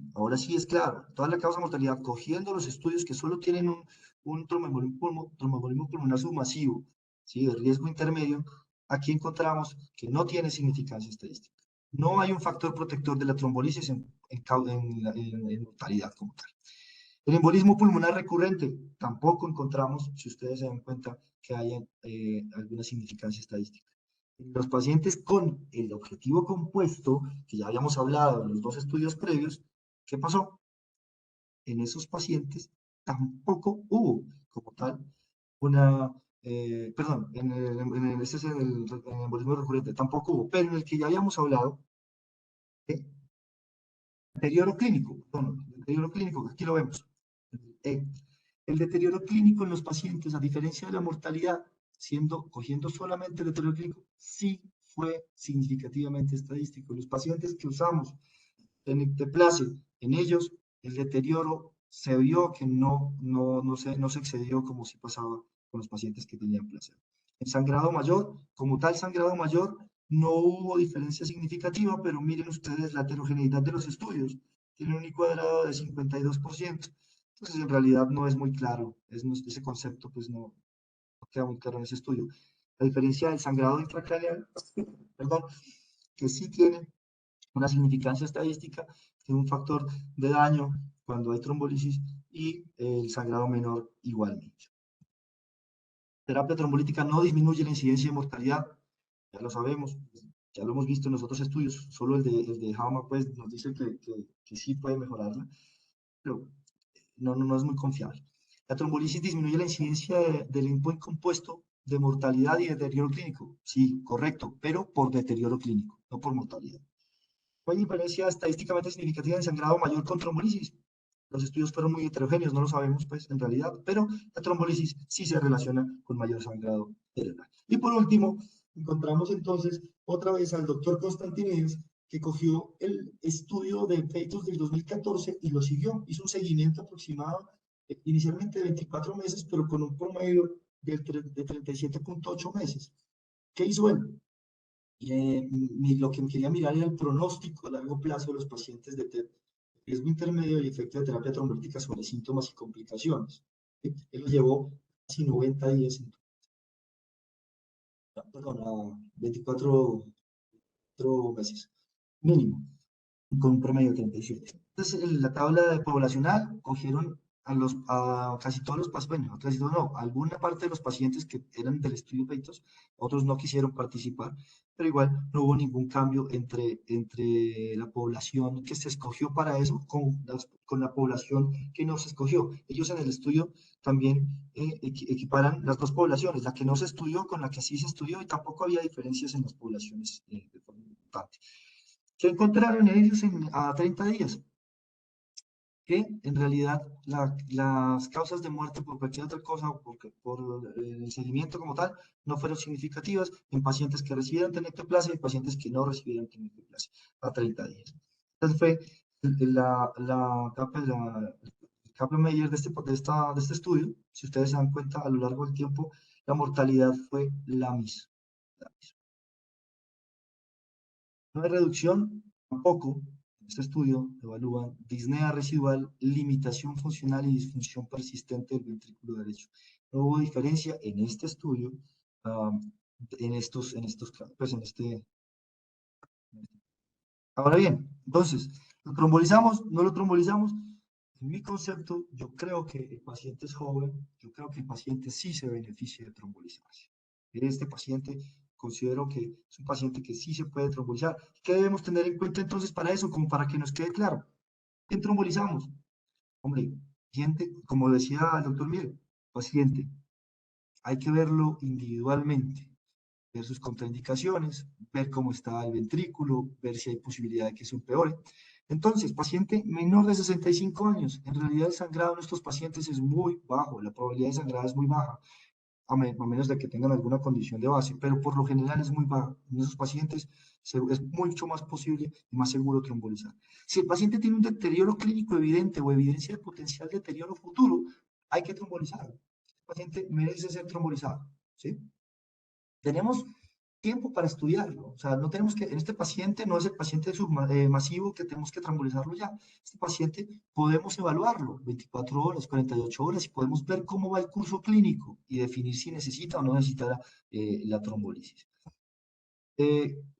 [SPEAKER 8] es claro, toda la causa de mortalidad, cogiendo los estudios que solo tienen un tromboembolismo pulmonar submasivo, ¿sí? De riesgo intermedio, aquí encontramos que no tiene significancia estadística. No hay un factor protector de la trombolisis en mortalidad como tal. El embolismo pulmonar recurrente, tampoco encontramos, si ustedes se dan cuenta, que haya alguna significancia estadística. Los pacientes con el objetivo compuesto, que ya habíamos hablado en los dos estudios previos, ¿qué pasó? En esos pacientes tampoco hubo, como tal, este es el embolismo recurrente, tampoco hubo, pero en el que ya habíamos hablado, deterioro clínico, aquí lo vemos. El deterioro clínico en los pacientes, a diferencia de la mortalidad, cogiendo solamente el deterioro clínico, sí fue significativamente estadístico. Los pacientes que usamos tenecteplase, en ellos el deterioro se vio que no se excedió como si pasaba con los pacientes que tenían placebo. En sangrado mayor, como tal sangrado mayor, no hubo diferencia significativa, pero miren ustedes la heterogeneidad de los estudios. Tiene un I cuadrado de 52%. Entonces, en realidad no es muy claro. Ese concepto pues no queda muy claro en ese estudio. La diferencia del sangrado intracraneal, perdón, que sí tiene una significancia estadística, tiene un factor de daño cuando hay trombolisis, y el sangrado menor igualmente. terapia trombolítica no disminuye la incidencia de mortalidad, ya lo sabemos, ya lo hemos visto en los otros estudios, solo el de JAMA pues, nos dice que sí puede mejorarla, pero no es muy confiable. La trombolisis disminuye la incidencia del endpoint compuesto de mortalidad y deterioro clínico. Sí, correcto, pero por deterioro clínico, no por mortalidad. ¿No hay diferencia estadísticamente significativa en sangrado mayor con trombolisis? Los estudios fueron muy heterogéneos, no lo sabemos pues en realidad, pero la trombolisis sí se relaciona con mayor sangrado cerebral. Y por último, encontramos entonces otra vez al doctor Constantinides, que cogió el estudio de peitos del 2014 y lo siguió. Hizo un seguimiento aproximado, inicialmente de 24 meses, pero con un promedio de 37.8 meses. ¿Qué hizo él? Lo que quería mirar era el pronóstico a largo plazo de los pacientes de TED, riesgo intermedio y efecto de terapia trombolítica sobre síntomas y complicaciones. ¿Sí? Él lo llevó casi 90 días, perdón, a 24 meses, mínimo, con un promedio de 37. Entonces, en la tabla poblacional cogieron a casi todos los pacientes, bueno, casi todos no, alguna parte de los pacientes que eran del estudio peitos, otros no quisieron participar, pero igual no hubo ningún cambio entre la población que se escogió para eso con la población que no se escogió. Ellos en el estudio también equiparan las dos poblaciones, la que no se estudió con la que sí se estudió, y tampoco había diferencias en las poblaciones de forma importante. ¿Qué encontraron ellos a 30 días? Que en realidad las causas de muerte por cualquier otra cosa o por el seguimiento como tal no fueron significativas en pacientes que recibieron tenectoplasia y pacientes que no recibieron tenectoplasia a 30 días. Entonces fue la Kaplan-Meier de este estudio. Si ustedes se dan cuenta, a lo largo del tiempo la mortalidad fue la misma. No hay reducción, tampoco. Este estudio evalúa disnea residual, limitación funcional y disfunción persistente del ventrículo derecho. No hubo diferencia en este estudio, Ahora bien, entonces, ¿lo trombolizamos? ¿No lo trombolizamos? En mi concepto, yo creo que el paciente es joven, yo creo que el paciente sí se beneficia de trombolizarse. Este paciente considero que es un paciente que sí se puede trombolizar. ¿Qué debemos tener en cuenta entonces para eso? Como para que nos quede claro. ¿Qué trombolizamos? Hombre, paciente, como decía el doctor Miguel, paciente, hay que verlo individualmente, ver sus contraindicaciones, ver cómo está el ventrículo, ver si hay posibilidad de que se empeore. Entonces, paciente menor de 65 años, en realidad el sangrado en estos pacientes es muy bajo, la probabilidad de sangrado es muy baja, a menos de que tengan alguna condición de base, pero por lo general es muy baja. En esos pacientes es mucho más posible y más seguro trombolizar. Si el paciente tiene un deterioro clínico evidente o evidencia de potencial deterioro futuro, hay que trombolizar. El paciente merece ser trombolizado, ¿sí? Tenemos tiempo para estudiarlo, o sea, no tenemos que, en este paciente no es el paciente masivo que tenemos que trombolizarlo ya, este paciente podemos evaluarlo 24 horas, 48 horas y podemos ver cómo va el curso clínico y definir si necesita o no necesita la trombolisis.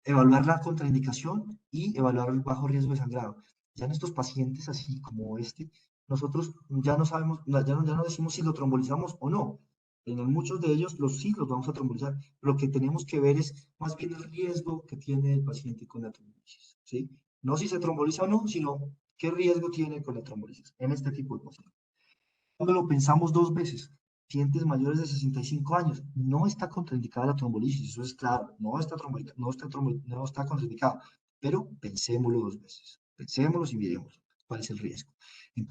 [SPEAKER 8] Evaluar la contraindicación y evaluar el bajo riesgo de sangrado. Ya en estos pacientes así como este, nosotros ya no sabemos, ya no decimos si lo trombolizamos o no. En muchos de ellos sí los vamos a trombolizar. Lo que tenemos que ver es más bien el riesgo que tiene el paciente con la trombolisis, ¿sí? No si se tromboliza o no, sino qué riesgo tiene con la trombolisis en este tipo de pacientes. Cuando lo pensamos dos veces, pacientes mayores de 65 años, no está contraindicada la trombolisis, eso es claro, no está contraindicada, pero pensémoslo dos veces, pensémoslo y miremos cuál es el riesgo. En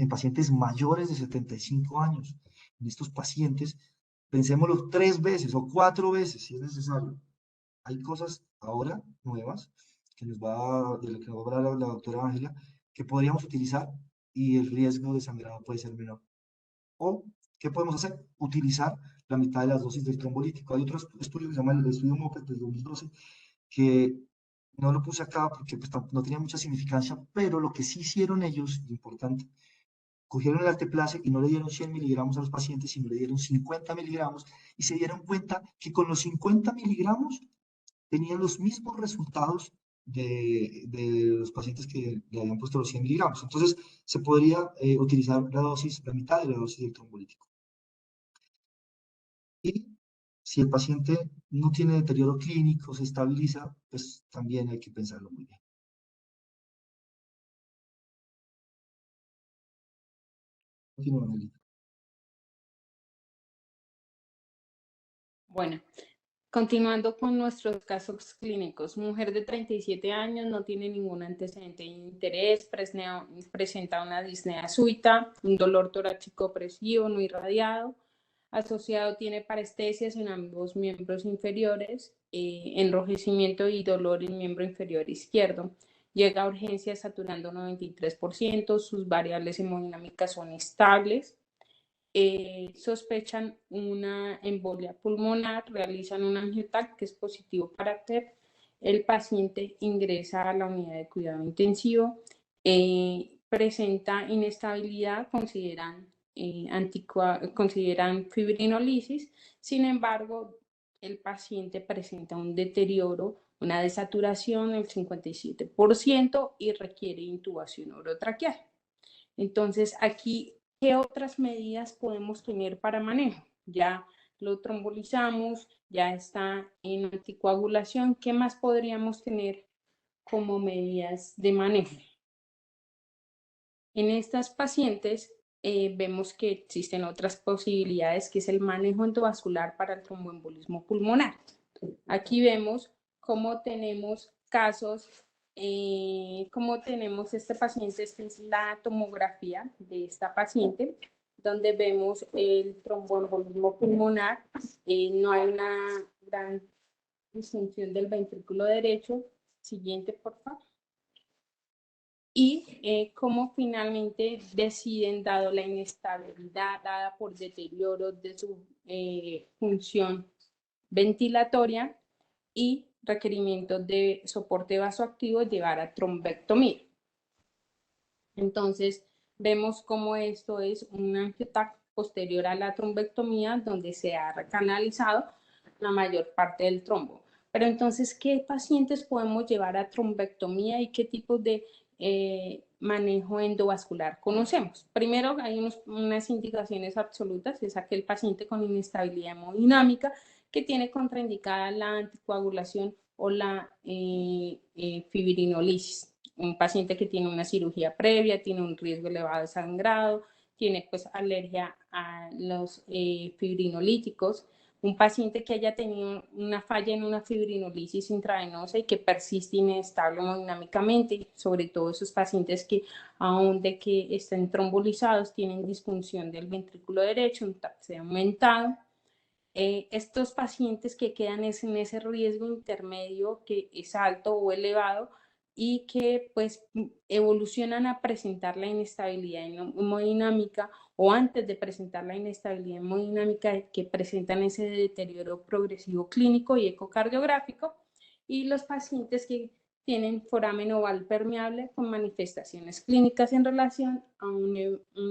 [SPEAKER 8] pacientes mayores de 75 años, en estos pacientes, pensémoslo 3 veces o 4 veces si es necesario. Hay cosas ahora nuevas de las que nos va a hablar la doctora Ángela, que podríamos utilizar y el riesgo de sangrado puede ser menor. ¿O qué podemos hacer? Utilizar la mitad de las dosis del trombolítico. Hay otro estudio que se llama el estudio MOPET del 2012, que no lo puse acá porque pues, no tenía mucha significancia, pero lo que sí hicieron ellos, importante, cogieron el alteplase y no le dieron 100 miligramos a los pacientes, sino le dieron 50 miligramos y se dieron cuenta que con los 50 miligramos tenían los mismos resultados de los pacientes que le habían puesto los 100 miligramos. Entonces, se podría utilizar la mitad de la dosis del trombolítico. Y Si el paciente no tiene deterioro clínico, se estabiliza, pues también hay que pensarlo muy bien. Continúa, Nelly.
[SPEAKER 6] Bueno, continuando con nuestros casos clínicos, mujer de 37 años, no tiene ningún antecedente de interés, presenta una disnea súbita, un dolor torácico opresivo no irradiado, asociado tiene parestesias en ambos miembros inferiores, enrojecimiento y dolor en miembro inferior izquierdo. Llega a urgencias saturando 93%, sus variables hemodinámicas son estables. Sospechan una embolia pulmonar, realizan un angiotac que es positivo para TEP, el paciente ingresa a la unidad de cuidado intensivo, presenta inestabilidad, consideran fibrinolisis, sin embargo, el paciente presenta un deterioro, una desaturación del 57% y requiere intubación orotraqueal. Entonces, aquí, ¿qué otras medidas podemos tener para manejo? Ya lo trombolizamos, ya está en anticoagulación. ¿Qué más podríamos tener como medidas de manejo? En estas pacientes vemos que existen otras posibilidades, que es el manejo endovascular para el tromboembolismo pulmonar. Aquí vemos cómo tenemos casos, cómo tenemos este paciente. Esta es la tomografía de esta paciente, donde vemos el tromboembolismo pulmonar. No hay una gran disfunción del ventrículo derecho. Siguiente, por favor. Y cómo finalmente deciden, dado la inestabilidad dada por deterioro de su función ventilatoria y requerimientos de soporte vasoactivo, llevar a trombectomía. Entonces, vemos cómo esto es un angiotac posterior a la trombectomía, donde se ha recanalizado la mayor parte del trombo. Pero entonces, ¿qué pacientes podemos llevar a trombectomía y qué tipos de manejo endovascular conocemos? Primero, hay unas indicaciones absolutas, es aquel paciente con inestabilidad hemodinámica que tiene contraindicada la anticoagulación o la fibrinolisis. Un paciente que tiene una cirugía previa, tiene un riesgo elevado de sangrado, tiene pues alergia a los fibrinolíticos. Un paciente que haya tenido una falla en una fibrinolisis intravenosa y que persiste inestable hemodinámicamente, sobre todo esos pacientes que aún de que estén trombolizados tienen disfunción del ventrículo derecho, un TAP aumentado. Estos pacientes que quedan en ese riesgo intermedio que es alto o elevado y que pues evolucionan a presentar la inestabilidad hemodinámica o antes de presentar la inestabilidad hemodinámica que presentan ese deterioro progresivo clínico y ecocardiográfico, y los pacientes que tienen foramen oval permeable con manifestaciones clínicas en relación a un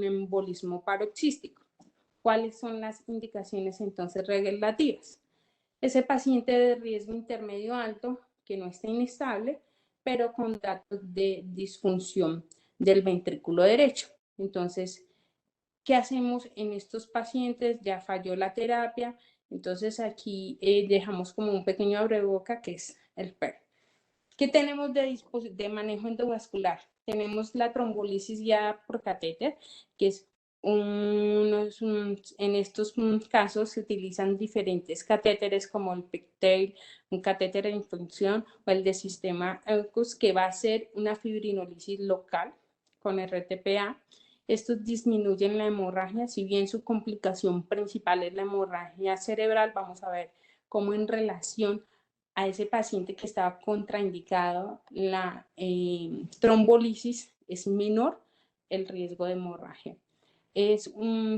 [SPEAKER 6] embolismo paroxístico. ¿Cuáles son las indicaciones entonces regulativas? Ese paciente de riesgo intermedio alto que no está inestable, pero con datos de disfunción del ventrículo derecho. Entonces, ¿qué hacemos en estos pacientes? Ya falló la terapia, entonces aquí dejamos como un pequeño abreboca que es el PER. ¿Qué tenemos de manejo endovascular? Tenemos la trombolisis guiada por catéter, que es en estos casos se utilizan diferentes catéteres como el Pigtail, un catéter de infusión o el de sistema EUCUS, que va a ser una fibrinolisis local con RTPA. Estos disminuyen la hemorragia, si bien su complicación principal es la hemorragia cerebral. Vamos a ver cómo en relación a ese paciente que estaba contraindicado la trombolisis es menor el riesgo de hemorragia.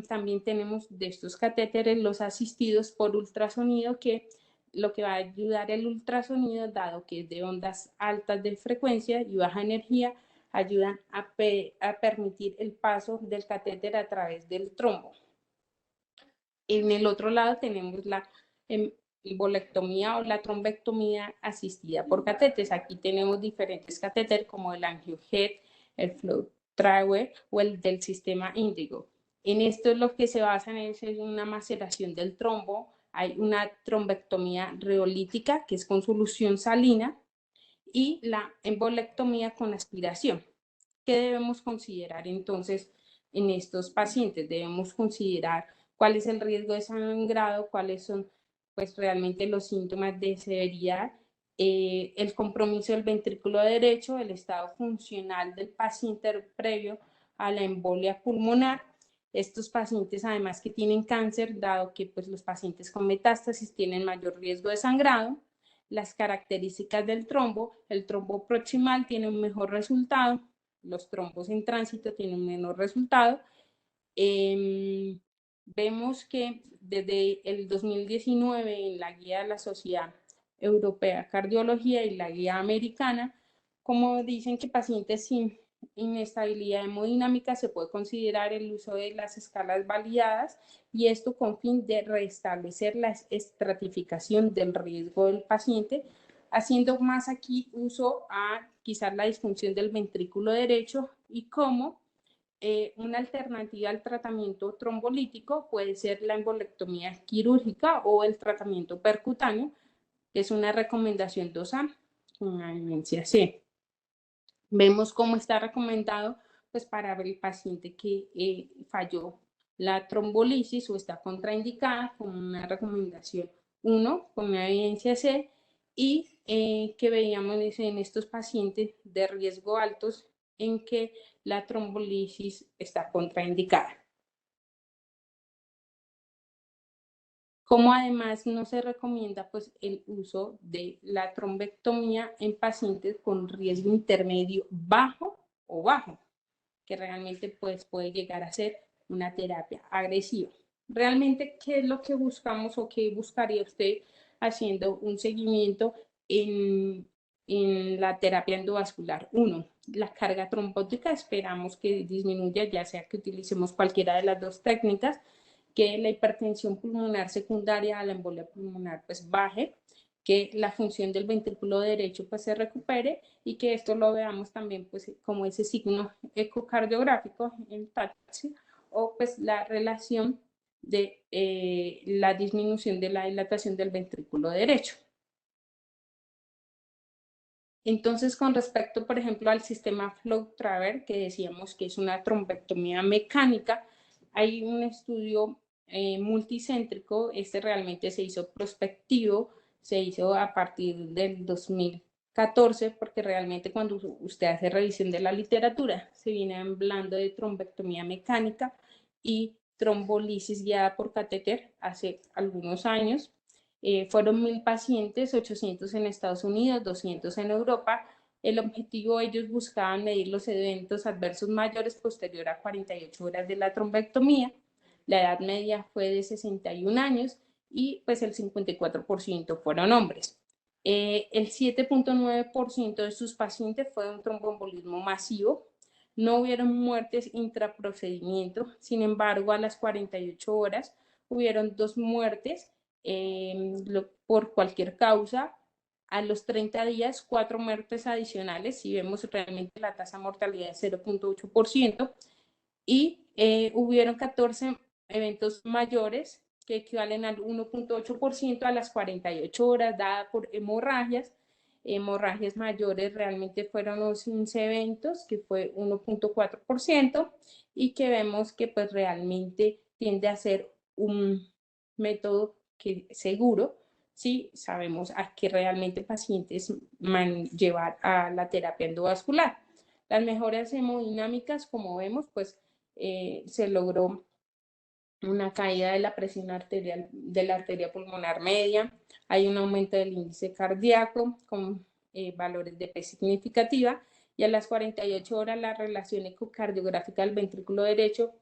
[SPEAKER 6] También tenemos de estos catéteres los asistidos por ultrasonido, que lo que va a ayudar el ultrasonido, dado que es de ondas altas de frecuencia y baja energía, ayudan a permitir el paso del catéter a través del trombo. En el otro lado tenemos la embolectomía o la trombectomía asistida por catéteres. Aquí tenemos diferentes catéteres como el AngioHead, el FlowTriever o el del sistema Indigo. En esto lo que se basa es en una maceración del trombo Hay una trombectomía reolítica, que es con solución salina, y la embolectomía con aspiración. ¿Qué debemos considerar entonces en estos pacientes? Debemos considerar cuál es el riesgo de sangrado, cuáles son pues realmente los síntomas de severidad, el compromiso del ventrículo derecho, el estado funcional del paciente previo a la embolia pulmonar. Estos pacientes además que tienen cáncer, dado que pues los pacientes con metástasis tienen mayor riesgo de sangrado. Las características del trombo, el trombo proximal tiene un mejor resultado, los trombos en tránsito tienen un menor resultado. Vemos que desde el 2019 en la guía de la Sociedad Europea de Cardiología y la guía americana, como dicen que pacientes sin inestabilidad hemodinámica se puede considerar el uso de las escalas validadas, y esto con fin de restablecer la estratificación del riesgo del paciente, haciendo más aquí uso a quizás la disfunción del ventrículo derecho, y cómo una alternativa al tratamiento trombolítico puede ser la embolectomía quirúrgica o el tratamiento percutáneo, que es una recomendación 2A con una evidencia C. Vemos cómo está recomendado pues para el paciente que falló la trombolisis o está contraindicada, con una recomendación 1 con una evidencia C, y que veíamos en estos pacientes de riesgo altos en que la trombolisis está contraindicada. Como además no se recomienda pues el uso de la trombectomía en pacientes con riesgo intermedio bajo o bajo, que realmente pues puede llegar a ser una terapia agresiva. Realmente, ¿qué es lo que buscamos o qué buscaría usted haciendo un seguimiento en la terapia endovascular? 1, la carga trombótica, esperamos que disminuya, ya sea que utilicemos cualquiera de las dos técnicas, que la hipertensión pulmonar secundaria a la embolia pulmonar pues baje, que la función del ventrículo derecho pues se recupere, y que esto lo veamos también pues como ese signo ecocardiográfico en taxi, o pues la relación de la disminución de la dilatación del ventrículo derecho. Entonces, con respecto, por ejemplo, al sistema FlowTraver, que decíamos que es una trombectomía mecánica, hay un estudio multicéntrico. Este realmente se hizo prospectivo, se hizo a partir del 2014, porque realmente cuando usted hace revisión de la literatura, se viene hablando de trombectomía mecánica y trombolisis guiada por catéter hace algunos años. Fueron 1000 pacientes, 800 en Estados Unidos, 200 en Europa. El objetivo, ellos buscaban medir los eventos adversos mayores posterior a 48 horas de la trombectomía. La edad media fue de 61 años y pues el 54% fueron hombres. El 7.9% de sus pacientes fue un tromboembolismo masivo. No hubieron muertes intraprocedimiento, sin embargo, a las 48 horas hubieron 2 muertes por cualquier causa. A los 30 días, 4 muertes adicionales, si vemos realmente la tasa de mortalidad de 0.8%, y hubieron 14 eventos mayores que equivalen al 1.8% a las 48 horas, dada por hemorragias. Hemorragias mayores realmente fueron los 15 eventos, que fue 1.4%, y que vemos que pues realmente tiende a ser un método que seguro si sabemos a qué realmente pacientes llevar a la terapia endovascular. Las mejoras hemodinámicas, como vemos, pues se logró una caída de la presión arterial de la arteria pulmonar media, hay un aumento del índice cardíaco con valores de P significativa, y a las 48 horas la relación ecocardiográfica del ventrículo derecho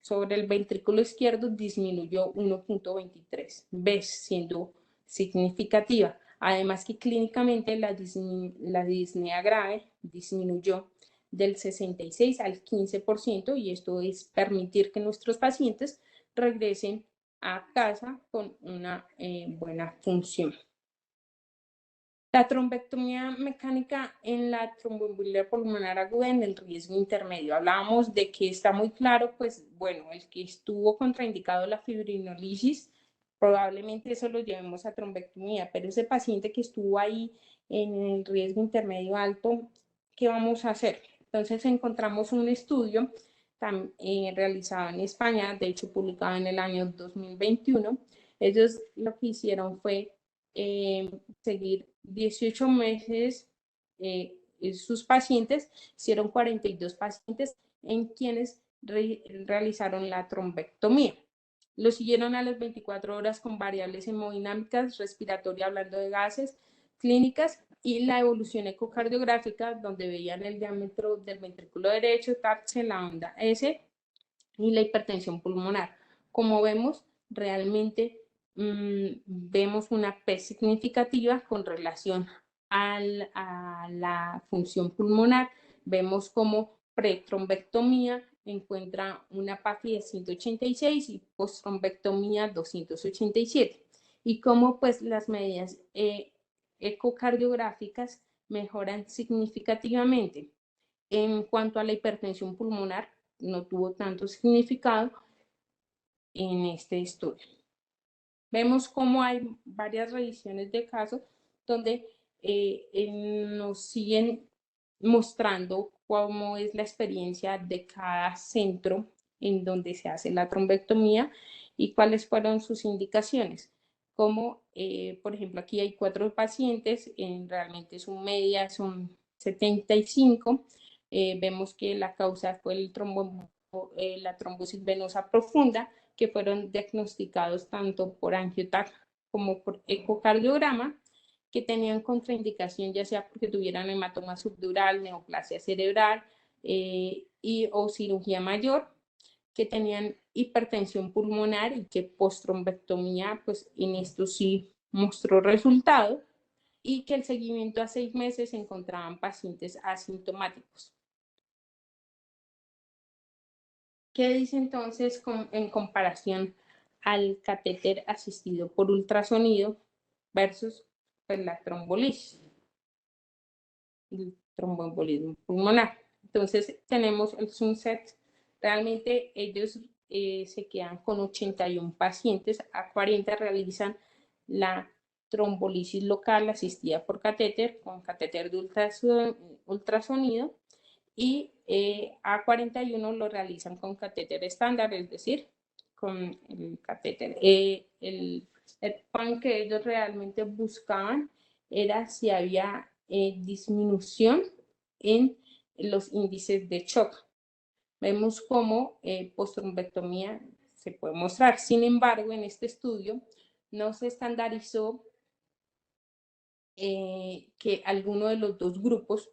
[SPEAKER 6] sobre el ventrículo izquierdo disminuyó 1.23 veces, siendo significativa. Además que clínicamente la disnea grave disminuyó del 66 al 15%, y esto es permitir que nuestros pacientes regresen a casa con una buena función. La trombectomía mecánica en la tromboembolia pulmonar aguda en el riesgo intermedio. Hablábamos de que está muy claro, pues bueno, el que estuvo contraindicado la fibrinolisis probablemente eso lo llevemos a trombectomía, pero ese paciente que estuvo ahí en el riesgo intermedio alto, ¿qué vamos a hacer? Entonces encontramos un estudio realizado en España, de hecho publicado en el año 2021. Ellos lo que hicieron fue seguir 18 meses sus pacientes, hicieron 42 pacientes en quienes realizaron la trombectomía. Lo siguieron a las 24 horas con variables hemodinámicas, respiratoria, hablando de gases, clínicas y la evolución ecocardiográfica, donde veían el diámetro del ventrículo derecho, TAPS en la onda S y la hipertensión pulmonar. Como vemos, realmente vemos una P significativa con relación a la función pulmonar. Vemos como pretrombectomía encuentra una PAFI de 186 y posttrombectomía 287. Y como pues las medidas ecocardiográficas mejoran significativamente. En cuanto a la hipertensión pulmonar, no tuvo tanto significado en este estudio. Vemos cómo hay varias revisiones de casos donde nos siguen mostrando cómo es la experiencia de cada centro en donde se hace la trombectomía y cuáles fueron sus indicaciones. Como, por ejemplo, aquí hay 4 pacientes, realmente son media, son 75. Vemos que la causa fue la trombosis venosa profunda, que fueron diagnosticados tanto por angioTAC como por ecocardiograma, que tenían contraindicación ya sea porque tuvieran hematoma subdural, neoplasia cerebral o cirugía mayor, que tenían hipertensión pulmonar y que posttrombectomía, pues en esto sí mostró resultado, y que el seguimiento a 6 meses se encontraban pacientes asintomáticos. ¿Qué dice entonces en comparación al catéter asistido por ultrasonido versus pues, la trombolisis, el tromboembolismo pulmonar? Entonces tenemos el Sunset, realmente ellos se quedan con 81 pacientes, a 40 realizan la trombolisis local asistida por catéter, con catéter de ultrasonido, y A41 lo realizan con catéter estándar, es decir, con el catéter. El point que ellos realmente buscaban era si había disminución en los índices de shock. Vemos cómo posttrombectomía se puede mostrar. Sin embargo, en este estudio no se estandarizó que alguno de los dos grupos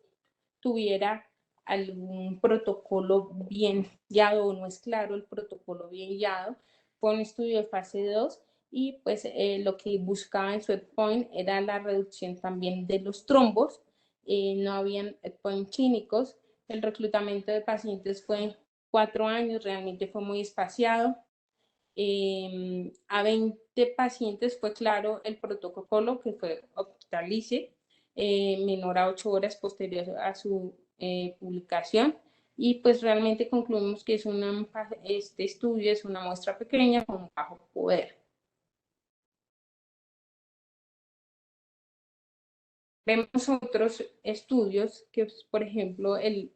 [SPEAKER 6] tuviera algún protocolo bien guiado, o no es claro el protocolo bien guiado. Fue un estudio de fase 2 y pues lo que buscaba en su endpoint era la reducción también de los trombos. No habían endpoint clínicos. El reclutamiento de pacientes fue 4 años, realmente fue muy espaciado. A 20 pacientes fue claro el protocolo, que fue Optalice, menor a 8 horas posterior a su publicación, y pues realmente concluimos que este estudio es una muestra pequeña con bajo poder. Vemos otros estudios que, por ejemplo, el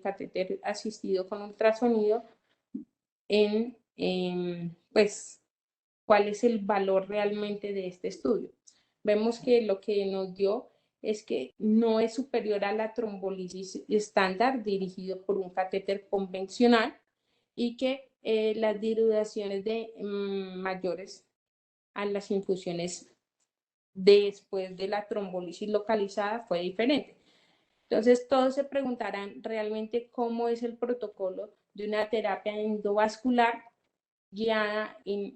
[SPEAKER 6] catéter asistido con ultrasonido pues, cuál es el valor realmente de este estudio. Vemos que lo que nos dio es que no es superior a la trombolisis estándar dirigido por un catéter convencional y que las diluidaciones mayores a las infusiones después de la trombolisis localizada fue diferente. Entonces, todos se preguntarán realmente cómo es el protocolo de una terapia endovascular guiada en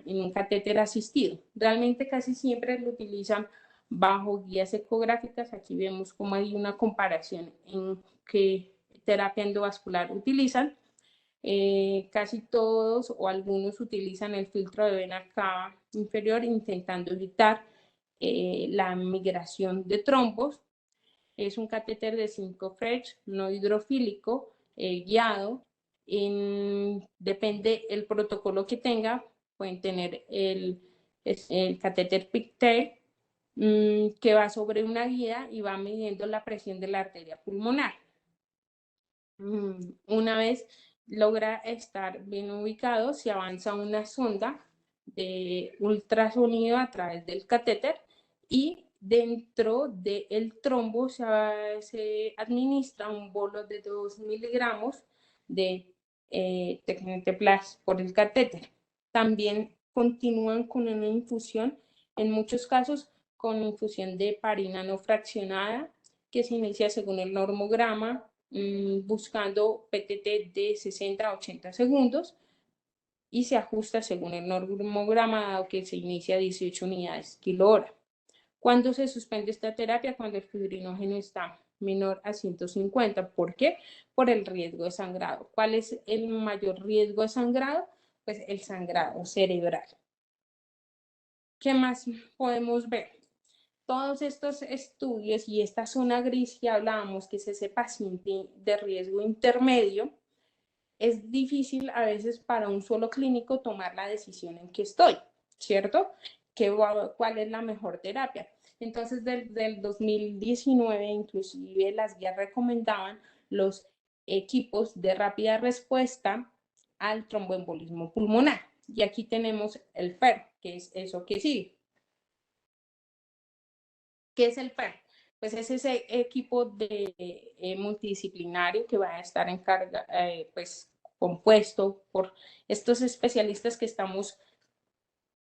[SPEAKER 6] un catéter asistido. Realmente casi siempre lo utilizan bajo guías ecográficas. Aquí vemos cómo hay una comparación en qué terapia endovascular utilizan. Casi todos o algunos utilizan el filtro de vena cava inferior intentando evitar la migración de trombos. Es un catéter de 5 French, no hidrofílico, guiado. Depende el protocolo que tenga, pueden tener el catéter Pigtail, que va sobre una guía y va midiendo la presión de la arteria pulmonar. Una vez logra estar bien ubicado, se avanza una sonda de ultrasonido a través del catéter y dentro del trombo se administra un bolo de 2 miligramos de Tecneteplas por el catéter. También continúan con una infusión, en muchos casos con infusión de heparina no fraccionada, que se inicia según el normograma, buscando PTT de 60 a 80 segundos y se ajusta según el normograma, dado que se inicia a 18 unidades kilo-hora. ¿Cuándo se suspende esta terapia? Cuando el fibrinógeno está menor a 150. ¿Por qué? Por el riesgo de sangrado. ¿Cuál es el mayor riesgo de sangrado? Pues el sangrado cerebral. ¿Qué más podemos ver? Todos estos estudios y esta zona gris que hablábamos, que es ese paciente de riesgo intermedio, es difícil a veces para un solo clínico tomar la decisión en que estoy, ¿cierto? ¿Cuál es la mejor terapia? Entonces, desde el 2019, inclusive las guías recomendaban los equipos de rápida respuesta al tromboembolismo pulmonar. Y aquí tenemos el FER, que es eso que sigue. ¿Qué es el FER? Pues es ese equipo multidisciplinario que va a estar en carga, pues compuesto por estos especialistas que estamos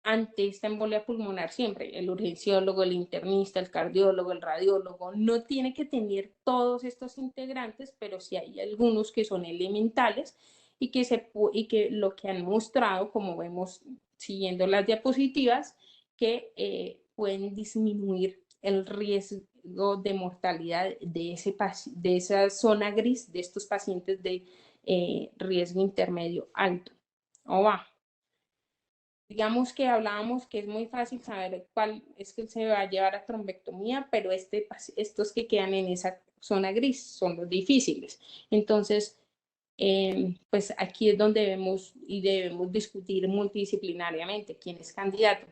[SPEAKER 6] ante esta embolia pulmonar siempre, el urgenciólogo, el internista, el cardiólogo, el radiólogo. No tiene que tener todos estos integrantes, pero sí hay algunos que son elementales y que lo que han mostrado, como vemos siguiendo las diapositivas, que pueden disminuir el riesgo de mortalidad de esa zona gris, de estos pacientes de riesgo intermedio alto o bajo. Digamos que hablábamos que es muy fácil saber cuál es que se va a llevar a trombectomía, pero estos que quedan en esa zona gris son los difíciles. Entonces, pues aquí es donde debemos discutir multidisciplinariamente quién es candidato.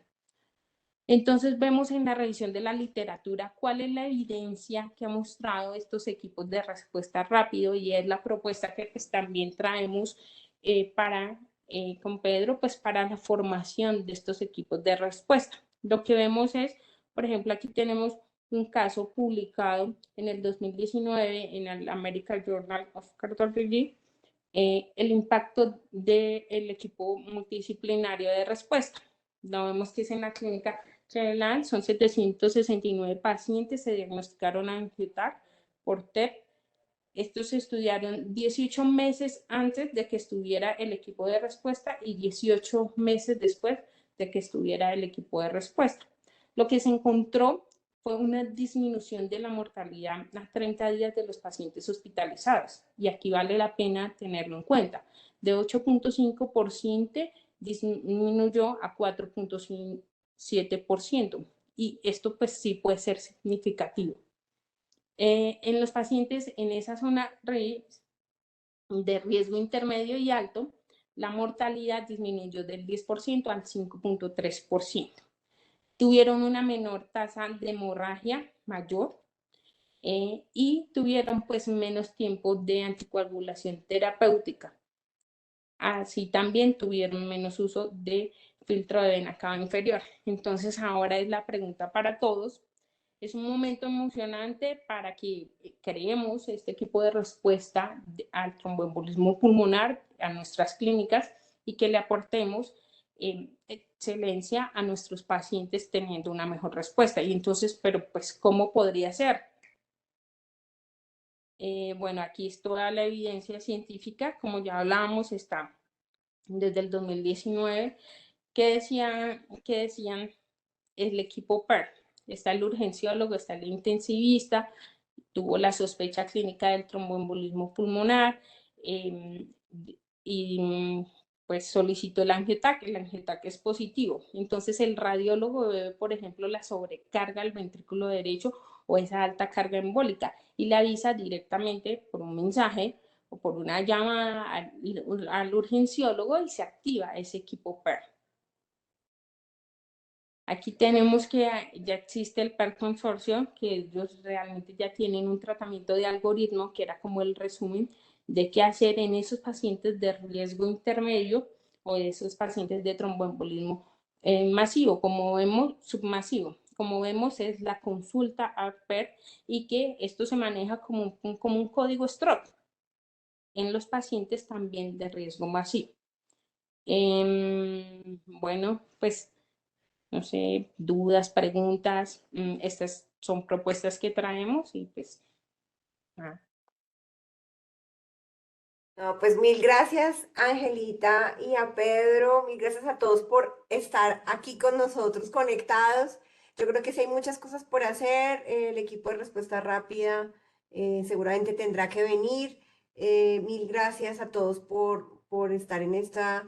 [SPEAKER 6] Entonces vemos en la revisión de la literatura cuál es la evidencia que ha mostrado estos equipos de respuesta rápido, y es la propuesta que pues también traemos con Pedro, pues para la formación de estos equipos de respuesta. Lo que vemos es, por ejemplo, aquí tenemos un caso publicado en el 2019 en el American Journal of Cardiology, el impacto del equipo multidisciplinario de respuesta. Lo vemos que es en la clínica Cleveland, son 769 pacientes, se diagnosticaron angioTAC por TEP. Estos se estudiaron 18 meses antes de que estuviera el equipo de respuesta y 18 meses después de que estuviera el equipo de respuesta. Lo que se encontró fue una disminución de la mortalidad a 30 días de los pacientes hospitalizados. Y aquí vale la pena tenerlo en cuenta. De 8.5% disminuyó a 4.7%. Y esto pues sí puede ser significativo. En los pacientes en esa zona de riesgo intermedio y alto, la mortalidad disminuyó del 10% al 5.3%. Tuvieron una menor tasa de hemorragia mayor y tuvieron pues menos tiempo de anticoagulación terapéutica. Así también tuvieron menos uso de filtro de vena cava inferior. Entonces ahora es la pregunta para todos. Es un momento emocionante para que creemos este equipo de respuesta al tromboembolismo pulmonar a nuestras clínicas y que le aportemos excelencia a nuestros pacientes teniendo una mejor respuesta. Y entonces, pero pues, ¿cómo podría ser? Bueno, aquí es toda la evidencia científica, como ya hablábamos, está desde el 2019, que decían el equipo PER. Está el urgenciólogo, está el intensivista, tuvo la sospecha clínica del tromboembolismo pulmonar y pues solicitó el angioTAC es positivo. Entonces el radiólogo ve, por ejemplo, la sobrecarga del ventrículo derecho o esa alta carga embólica y le avisa directamente por un mensaje o por una llamada al urgenciólogo y se activa ese equipo PER. Aquí tenemos que ya existe el PER Consorcio, que ellos realmente ya tienen un tratamiento de algoritmo, que era como el resumen de qué hacer en esos pacientes de riesgo intermedio o de esos pacientes de tromboembolismo masivo, como vemos, submasivo. Como vemos, es la consulta a PER y que esto se maneja como un código stroke en los pacientes también de riesgo masivo. Bueno, pues no sé, dudas, preguntas, estas son propuestas que traemos y pues nada.
[SPEAKER 5] No, pues mil gracias, Angelita, y a Pedro, mil gracias a todos por estar aquí con nosotros conectados. Yo creo que sí hay muchas cosas por hacer. El equipo de respuesta rápida seguramente tendrá que venir. Mil gracias a todos por estar en esta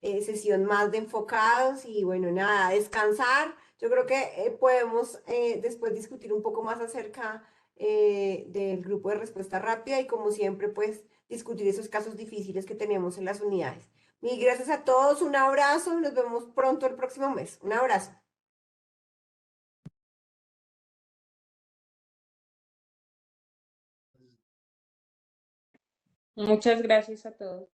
[SPEAKER 5] sesión más de enfocados y bueno, nada, descansar. Yo creo que podemos después discutir un poco más acerca del grupo de respuesta rápida y como siempre, pues discutir esos casos difíciles que tenemos en las unidades. Mil gracias a todos, un abrazo, nos vemos pronto el próximo mes. Un abrazo.
[SPEAKER 6] Muchas gracias a todos.